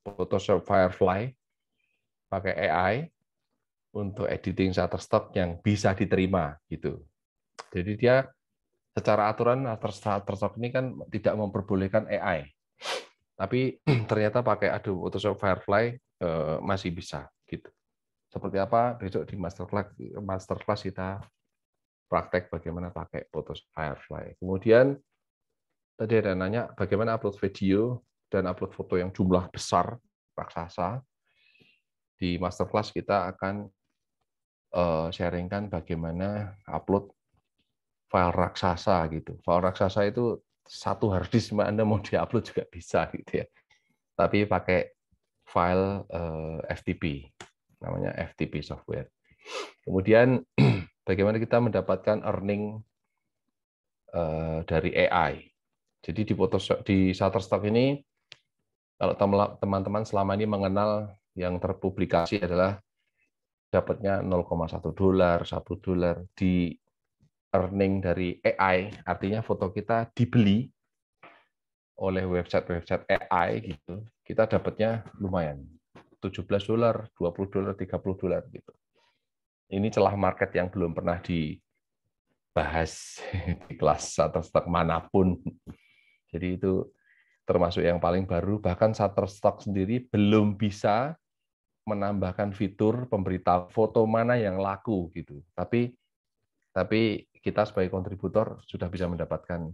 Photoshop Firefly, pakai AI untuk editing Shutterstock yang bisa diterima gitu. Jadi dia secara aturan Shutterstock ini kan tidak memperbolehkan AI. Tapi ternyata pakai Adobe Photoshop Firefly masih bisa gitu. Seperti apa besok di masterclass kita praktek bagaimana pakai Photoshop Firefly. Kemudian tadi ada nanya bagaimana upload video dan upload foto yang jumlah besar raksasa. Di masterclass kita akan sharingkan bagaimana upload file raksasa gitu. File raksasa itu satu hard disk Anda mau diupload juga bisa gitu ya. Tapi pakai file FTP, namanya FTP software. Kemudian bagaimana kita mendapatkan earning dari AI. Jadi di Shutterstock ini, kalau teman-teman selama ini mengenal yang terpublikasi adalah dapatnya $0,1, $1 di earning dari AI, artinya foto kita dibeli oleh website-website AI gitu, kita dapatnya lumayan. $17, $20, $30 gitu. Ini celah market yang belum pernah dibahas di kelas Shutterstock manapun. Jadi itu termasuk yang paling baru. Bahkan Shutterstock sendiri belum bisa menambahkan fitur pemberitahu foto mana yang laku gitu. Tapi kita sebagai kontributor sudah bisa mendapatkan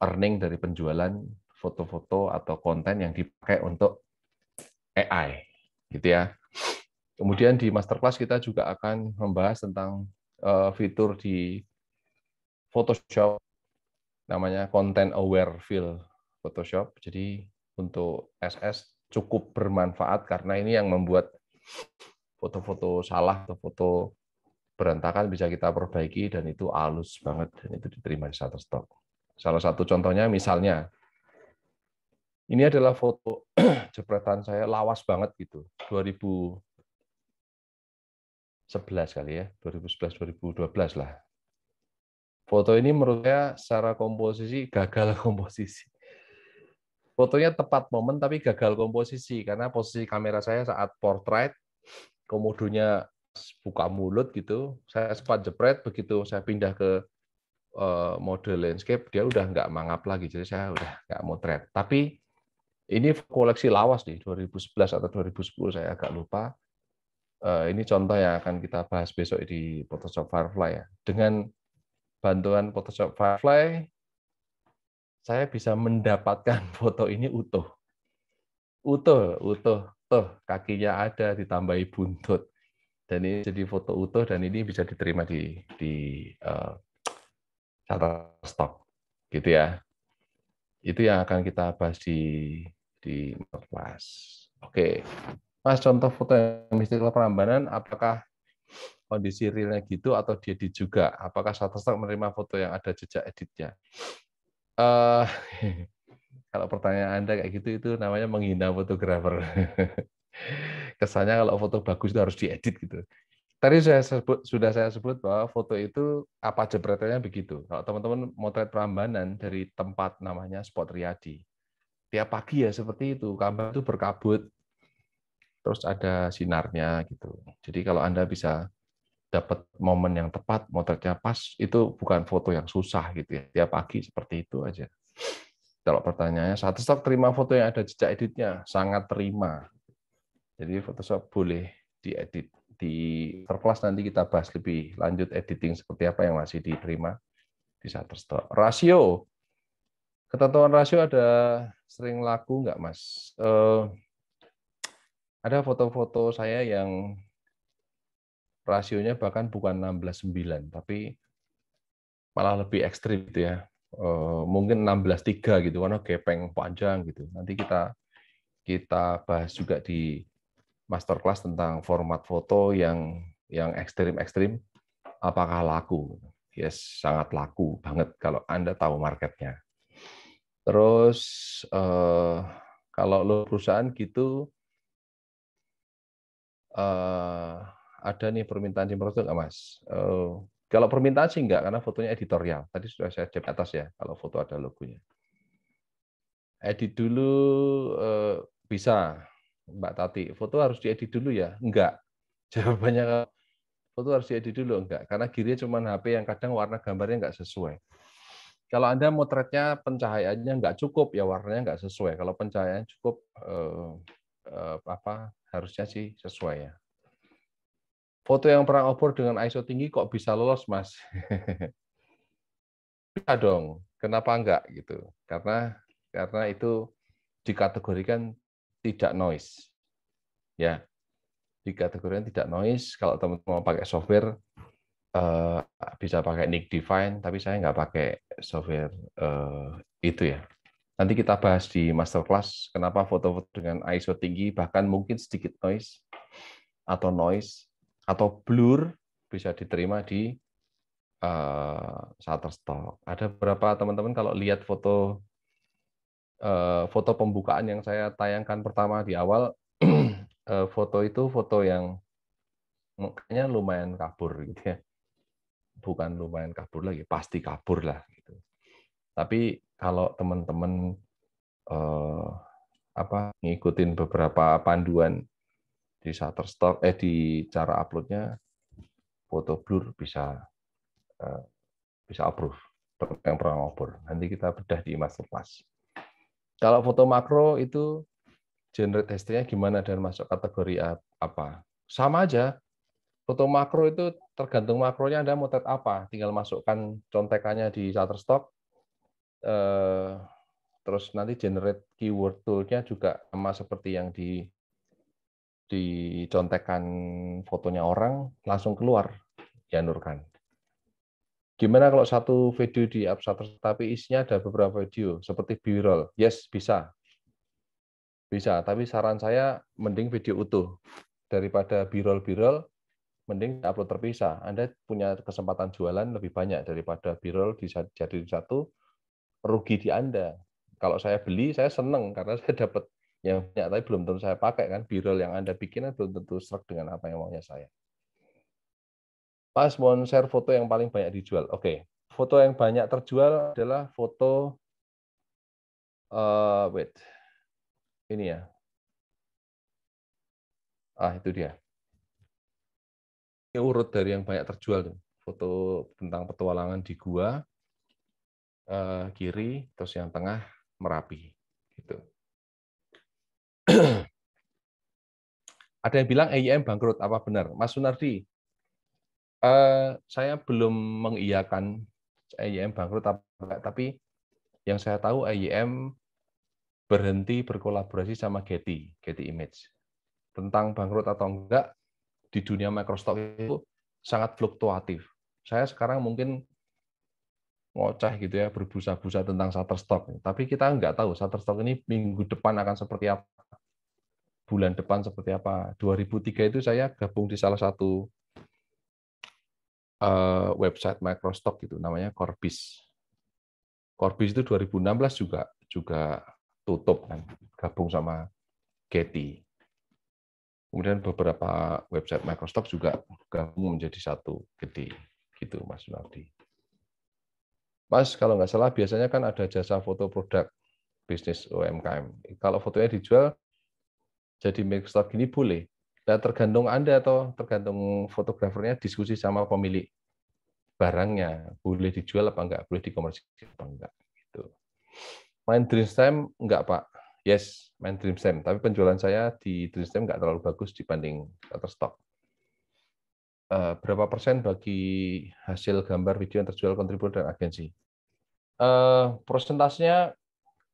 earning dari penjualan foto-foto atau konten yang dipakai untuk AI, gitu ya. Kemudian di masterclass kita juga akan membahas tentang fitur di Photoshop, namanya Content Aware Fill Photoshop. Jadi untuk SS cukup bermanfaat karena ini yang membuat foto-foto salah atau foto berantakan bisa kita perbaiki dan itu halus banget dan itu diterima di Shutterstock. Salah satu contohnya misalnya ini adalah foto jepretan saya lawas banget gitu 2011 kali ya 2011-2012 lah. Foto ini menurut saya secara komposisi gagal komposisi. Fotonya tepat momen tapi gagal komposisi karena posisi kamera saya saat portrait komodonya buka mulut gitu, saya sempat jepret begitu saya pindah ke mode landscape dia udah nggak mangap lagi jadi saya udah nggak motret. Tapi ini koleksi lawas nih 2011 atau 2010 saya agak lupa. Ini contoh yang akan kita bahas besok di Photoshop Firefly ya. Dengan bantuan Photoshop Firefly saya bisa mendapatkan foto ini utuh. Utuh, tuh kakinya ada ditambahi buntut. Dan ini jadi foto utuh dan ini bisa diterima di Shutterstock gitu ya. Itu yang akan kita bahas di kelas. Oke. Mas, contoh foto yang Mystical Prambanan apakah kondisi realnya gitu atau diedit juga? Apakah Shutterstock menerima foto yang ada jejak editnya? Kalau pertanyaan Anda kayak gitu itu namanya menghina fotografer. Kesannya kalau foto bagus itu harus diedit gitu. Tadi sudah saya sebut bahwa foto itu apa jepretannya begitu. Kalau teman-teman motret Prambanan dari tempat namanya Spot Riyadi, tiap pagi ya seperti itu, gambar itu berkabut, terus ada sinarnya gitu. Jadi kalau Anda bisa dapat momen yang tepat, motretnya pas, itu bukan foto yang susah gitu ya. Tiap pagi seperti itu aja. Kalau pertanyaannya, Shutterstock terima foto yang ada jejak editnya? Sangat terima. Jadi Photoshop boleh diedit. Di Masterclass nanti kita bahas lebih lanjut editing seperti apa yang masih diterima di Shutterstock. Rasio. Ketentuan rasio ada sering laku nggak, Mas? Ada foto-foto saya yang rasionya bahkan bukan 16:9, tapi malah lebih ekstrim gitu ya. Mungkin 16:3 gitu, karena gepeng panjang gitu. Nanti kita bahas juga di Masterclass tentang format foto yang ekstrim-ekstrim, apakah laku? Yes, sangat laku banget kalau Anda tahu marketnya. Terus kalau lo perusahaan gitu, ada nih permintaan di produk nggak, Mas? Kalau permintaan sih enggak, karena fotonya editorial. Tadi sudah saya cek atas ya, kalau foto ada logonya. Edit dulu bisa, Mbak Tati. Foto harus diedit dulu ya? Enggak. Jawabannya foto harus diedit dulu enggak, karena Geary cuma HP yang kadang warna gambarnya enggak sesuai. Kalau Anda motretnya pencahayaannya enggak cukup, ya warnanya enggak sesuai. Kalau pencahayaan cukup, harusnya sih sesuai ya. Foto yang perang obor dengan ISO tinggi kok bisa lolos, Mas? Bisa dong. Kenapa enggak gitu? Karena itu dikategorikan tidak noise. Ya, dikategorikan tidak noise. Kalau teman-teman mau pakai software bisa pakai Nik Divine, tapi saya nggak pakai software itu ya. Nanti kita bahas di Masterclass kenapa foto-foto dengan ISO tinggi bahkan mungkin sedikit noise atau blur bisa diterima di Shutterstock. Ada beberapa teman-teman kalau lihat foto pembukaan yang saya tayangkan pertama di awal, foto itu foto yang kayaknya lumayan kabur gitu ya. Bukan lumayan kabur lagi, pasti kabur lah gitu. Tapi kalau teman-teman ngikutin beberapa panduan di Shutterstock, di cara uploadnya, foto blur bisa approve yang pernah ngobrol. Nanti kita bedah di Masterclass. Kalau foto makro itu generate hash-nya gimana dan masuk kategori apa? Sama aja. Foto makro itu tergantung makronya Anda mau motret apa. Tinggal masukkan contekannya di Shutterstock. Terus nanti generate keyword tool-nya juga sama seperti yang dicontekan fotonya orang, langsung keluar, dianurkan. Gimana kalau satu video di Shutterstock tapi isinya ada beberapa video seperti B-roll? Yes, bisa. Bisa, tapi saran saya mending video utuh daripada B-roll mending upload terpisah. Anda punya kesempatan jualan lebih banyak daripada B-roll jadi satu, rugi di Anda. Kalau saya beli, saya seneng karena saya dapat yang banyak, tapi belum tentu saya pakai kan. B-roll yang Anda bikin belum tentu serak dengan apa yang maunya saya. Mas, mohon share foto yang paling banyak dijual. Oke, foto yang banyak terjual adalah foto, ini ya. Itu dia. Ini urut dari yang banyak terjual tuh. Foto tentang petualangan di gua, kiri, terus yang tengah Merapi. Gitu. Ada yang bilang EIM bangkrut, apa benar? Mas Sunardi, saya belum mengiyakan EIM bangkrut, tapi yang saya tahu EIM berhenti berkolaborasi sama Getty Image. Tentang bangkrut atau enggak, di dunia microstock itu sangat fluktuatif. Saya sekarang mungkin ngoceh gitu ya, berbusa-busa tentang Shutterstock. Tapi kita nggak tahu Shutterstock ini minggu depan akan seperti apa, bulan depan seperti apa. 2003 itu saya gabung di salah satu website microstock gitu, namanya Corbis. Corbis itu 2016 juga tutup kan, gabung sama Getty. Kemudian beberapa website microstock juga gabung menjadi satu gede, gitu Mas Sunardi. Mas, kalau nggak salah biasanya kan ada jasa foto produk bisnis UMKM. Kalau fotonya dijual jadi microstock gini boleh. Nah, tergantung Anda atau tergantung fotografernya diskusi sama pemilik barangnya. Boleh dijual apa enggak, boleh dikomersialisasi apa enggak. Gitu. Main Dreamtime enggak, Pak. Yes, main Dreamtime. Tapi penjualan saya di Dreamtime enggak terlalu bagus dibanding Shutterstock. Berapa persen bagi hasil gambar video yang terjual kontributor dan agensi? Prosentasenya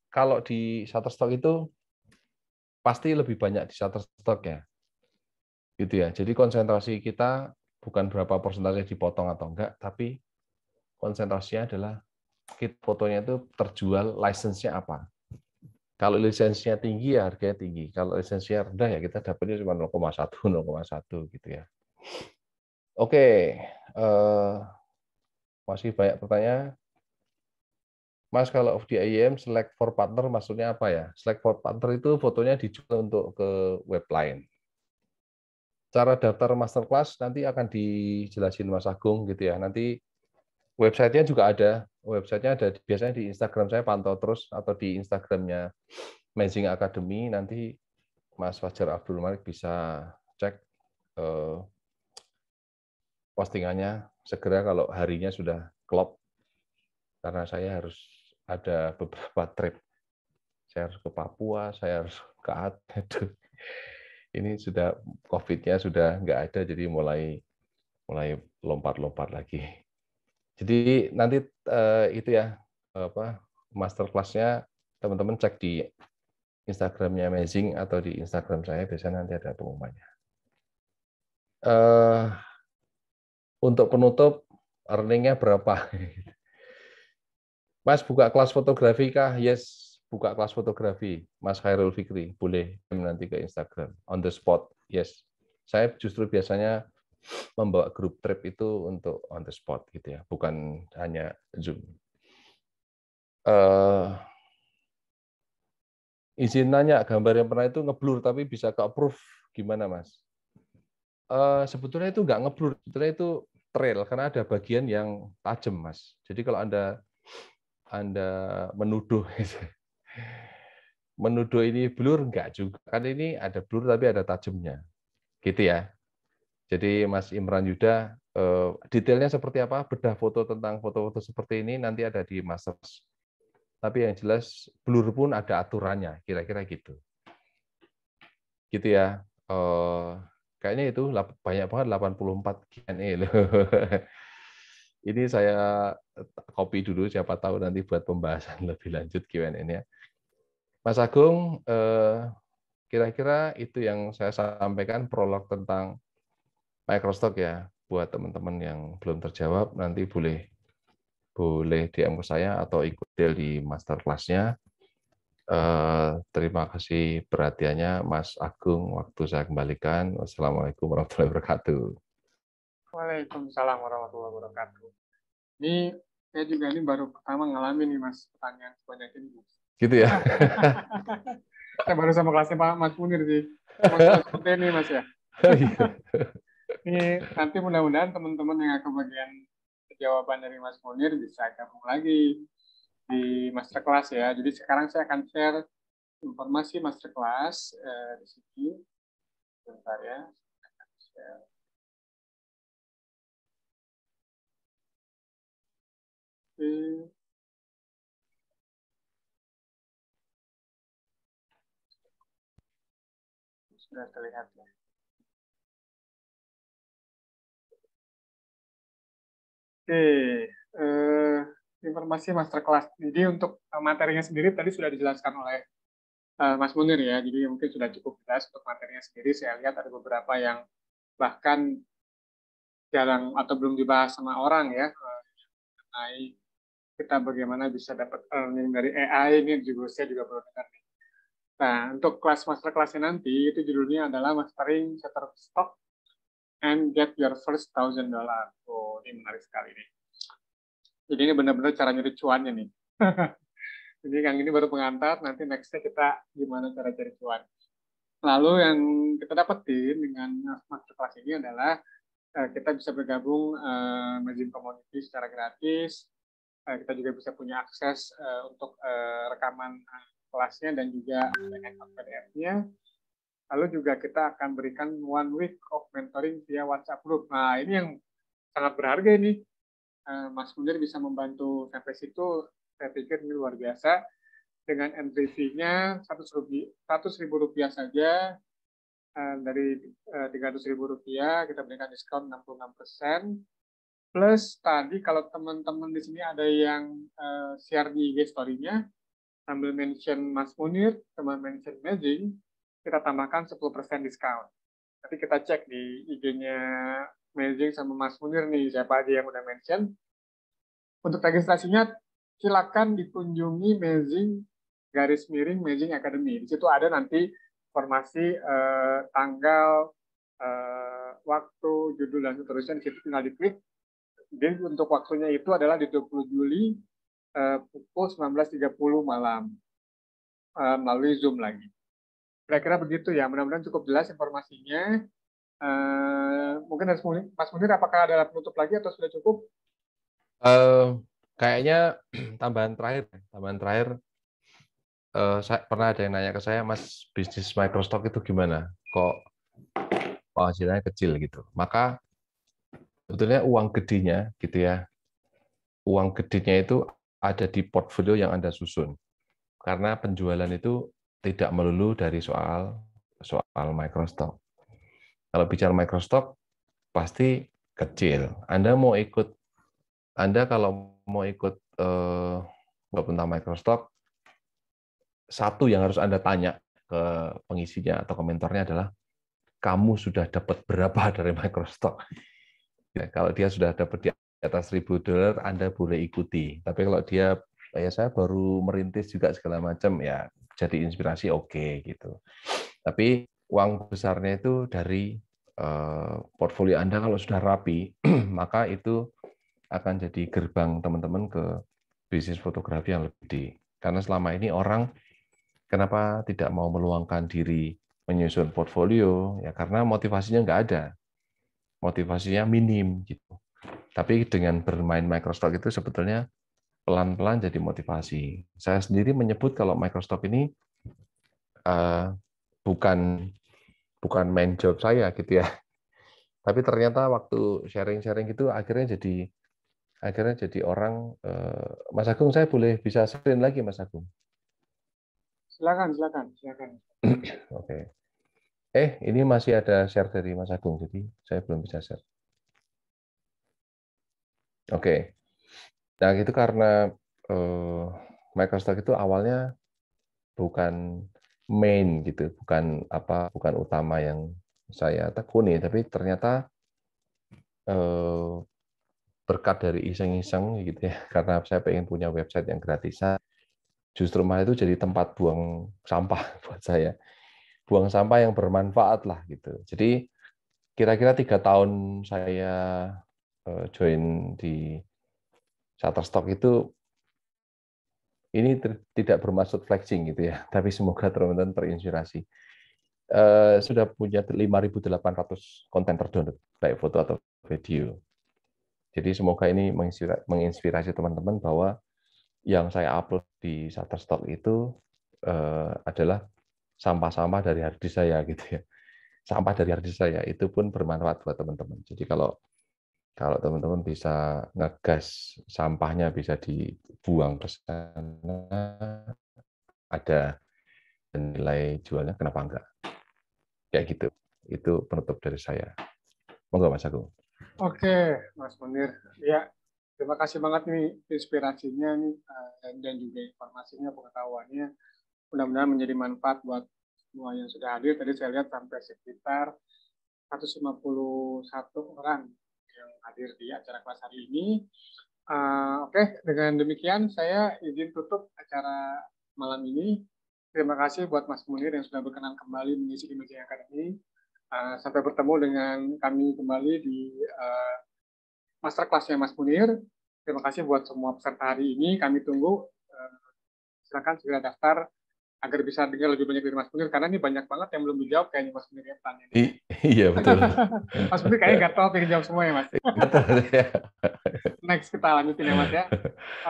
kalau di Shutterstock itu pasti lebih banyak di Shutterstock ya. Gitu ya. Jadi konsentrasi kita bukan berapa persentase dipotong atau enggak, tapi konsentrasinya adalah fotonya itu terjual lisensinya apa. Kalau lisensinya tinggi ya harganya tinggi. Kalau lisensinya rendah ya kita dapatnya cuma 0,1, 0,1 gitu ya. Oke, masih banyak pertanyaan. Mas, kalau di IEM select for partner maksudnya apa ya? Select for partner itu fotonya dijual untuk ke web lain. Cara daftar masterclass nanti akan dijelasin Mas Agung gitu ya. Nanti websitenya juga ada. Websitenya ada biasanya di Instagram saya, pantau terus, atau di Instagramnya Amazing Academy. Nanti Mas Fajar Abdul Malik bisa cek postingannya segera kalau harinya sudah klop. Karena saya harus ada beberapa trip. Saya harus ke Papua, saya harus ke Aceh. Ini sudah COVID-nya sudah nggak ada, jadi mulai lompat-lompat lagi. Jadi nanti itu ya master class-nya teman-teman cek di Instagram-nya Amazing atau di Instagram saya, biasanya nanti ada pengumumannya. Untuk penutup, earning-nya berapa? Mas buka kelas fotografi kah? Yes, buka kelas fotografi. Mas Khairul Fikri, boleh nanti ke Instagram. On the spot, yes. Saya justru biasanya membawa grup trip itu untuk on the spot gitu ya, bukan hanya Zoom. Izin nanya, gambar yang pernah itu ngeblur tapi bisa ke approve, gimana Mas? Sebetulnya itu nggak ngeblur, sebetulnya itu trail karena ada bagian yang tajam Mas. Jadi kalau Anda menuduh menuduh ini blur, enggak juga. Kan ini ada blur tapi ada tajamnya. Gitu ya. Jadi Mas Imran Yuda, detailnya seperti apa, bedah foto tentang foto-foto seperti ini nanti ada di Masters. Tapi yang jelas blur pun ada aturannya, kira-kira gitu. Gitu ya. Kayaknya itu banyak banget 84 Q&A loh. Ini saya copy dulu, siapa tahu nanti buat pembahasan lebih lanjut Q&A-nya. Mas Agung, kira-kira itu yang saya sampaikan prolog tentang Microstock ya. Buat teman-teman yang belum terjawab, nanti boleh DM ke saya atau ikut di master class-nya. Terima kasih perhatiannya, Mas Agung. Waktu saya kembalikan. Wassalamualaikum warahmatullahi wabarakatuh. Waalaikumsalam warahmatullahi wabarakatuh. Ini saya juga ini baru pertama ngalamin nih Mas pertanyaan sebanyak ini. Gitu ya. Saya baru sama kelasnya Pak Mas Munir sih. Emang sudah seperti ini Mas ya. Iya. Ini nanti mudah-mudahan teman-teman yang kebagian jawaban dari Mas Munir bisa gabung lagi di masterclass ya. Jadi sekarang saya akan share informasi masterclass di sini. Bentar ya. Share. Oke. Sudah terlihat ya. Oke, informasi masterclass. Jadi untuk materinya sendiri tadi sudah dijelaskan oleh Mas Munir ya. Jadi mungkin sudah cukup jelas untuk materinya sendiri. Saya lihat ada beberapa yang bahkan jarang atau belum dibahas sama orang ya. Mengenai kita bagaimana bisa dapat earning dari AI ini juga saya juga perlu dengar nih. Nah, untuk kelas masterclass-nya nanti itu judulnya adalah Mastering Shutterstock and Get Your First $1,000. Oh, ini menarik sekali nih. Jadi ini benar-benar cara nyari cuannya nih. Jadi yang ini baru pengantar, nanti nextnya kita gimana cara cari cuan. Lalu yang kita dapetin dengan masterclass ini adalah kita bisa bergabung Merging Community secara gratis. Kita juga bisa punya akses untuk rekaman kelasnya dan juga PDF-nya. Lalu juga kita akan berikan 1 week of mentoring via WhatsApp group. Nah, ini yang sangat berharga ini. Mas Munir bisa membantu sampai situ, saya pikir ini luar biasa. Dengan entry fee-nya Rp100.000 saja, dari Rp300.000 kita berikan diskon 66%. Plus tadi kalau teman-teman di sini ada yang share di IG story-nya, sambil mention Mas Munir, sama mention Merging, kita tambahkan 10% diskon. Nanti kita cek di IG-nya Merging sama Mas Munir nih, siapa aja yang udah mention. Untuk registrasinya, silakan dikunjungi Merging Academy. Di situ ada nanti informasi tanggal, waktu, judul, dan seterusnya. Di situ tinggal diklik. Jadi untuk waktunya itu adalah di 20 Juli pukul 19.30 malam melalui Zoom lagi. Kira-kira begitu ya. Mudah-mudahan cukup jelas informasinya. Mungkin Mas Munir, apakah ada penutup lagi atau sudah cukup? Kayaknya tambahan terakhir. Saya pernah ada yang nanya ke saya, Mas, bisnis microstock itu gimana? Kok penghasilannya kecil gitu? Maka sebetulnya uang gedenya gitu ya. Uang gedenya itu ada di portfolio yang Anda susun. Karena penjualan itu tidak melulu dari soal microstock. Kalau bicara microstock pasti kecil. Anda kalau mau ikut tentang microstock, satu yang harus Anda tanya ke pengisinya atau komentarnya adalah, kamu sudah dapat berapa dari microstock? Ya, kalau dia sudah dapat di atas $1.000, Anda boleh ikuti. Tapi kalau dia, ya saya baru merintis juga segala macam, ya jadi inspirasi oke gitu. Tapi uang besarnya itu dari portfolio Anda kalau sudah rapi, maka itu akan jadi gerbang teman-teman ke bisnis fotografi yang lebih gede. Karena selama ini orang kenapa tidak mau meluangkan diri menyusun portfolio, ya karena motivasinya nggak ada. Motivasinya minim gitu. Tapi dengan bermain microstock itu sebetulnya pelan-pelan jadi motivasi. Saya sendiri menyebut kalau microstock ini bukan main job saya gitu ya. Tapi ternyata waktu sharing-sharing itu akhirnya jadi orang. Mas Agung, saya boleh bisa screen lagi, Mas Agung? Silakan. Oke. Ini masih ada share dari Mas Agung, jadi saya belum bisa share. Oke. Nah, itu karena microstock itu awalnya bukan main gitu, bukan utama yang saya tekuni, tapi ternyata berkat dari iseng-iseng gitu ya, karena saya pengen punya website yang gratisan, justru malah itu jadi tempat buang sampah buat saya, buang sampah yang bermanfaat lah gitu. Jadi kira-kira 3 tahun saya join di Shutterstock itu, ini tidak bermaksud flexing gitu ya, tapi semoga teman-teman terinspirasi. Sudah punya 5.800 konten terdownload, baik foto atau video. Jadi semoga ini menginspirasi teman-teman bahwa yang saya upload di Shutterstock itu adalah sampah-sampah dari hard disk saya gitu ya. Sampah dari hard disk saya itu pun bermanfaat buat teman-teman. Jadi kalau teman-teman bisa ngegas sampahnya, bisa dibuang ke sana, ada nilai jualnya, kenapa enggak? Kayak gitu. Itu penutup dari saya. Monggo Mas Agung. Oke, Mas Munir. Ya, terima kasih banget nih inspirasinya nih dan juga informasinya, pengetahuannya. Mudah-mudahan menjadi manfaat buat semua yang sudah hadir. Tadi saya lihat sampai sekitar 151 orang yang hadir di acara kelas hari ini. Oke, dengan demikian saya izin tutup acara malam ini. Terima kasih buat Mas Munir yang sudah berkenan kembali mengisi Imaging Academy. Sampai bertemu dengan kami kembali di masterclass-nya Mas Munir. Terima kasih buat semua peserta hari ini. Kami tunggu. Silakan segera daftar agar bisa dengar lebih banyak dari Mas Munir, karena ini banyak banget yang belum dijawab kayaknya Mas Munir yang tanya. Iya, betul. Mas Munir kayaknya nggak tahu pengen jawab semua ya, Mas. Betul, ya. Next, kita lanjutin ya, Mas ya.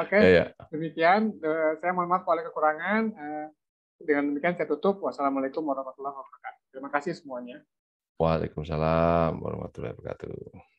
Oke, demikian. Saya mohon maaf kalau ada kekurangan. Dengan demikian saya tutup. Wassalamualaikum warahmatullahi wabarakatuh. Terima kasih semuanya. Waalaikumsalam warahmatullahi wabarakatuh.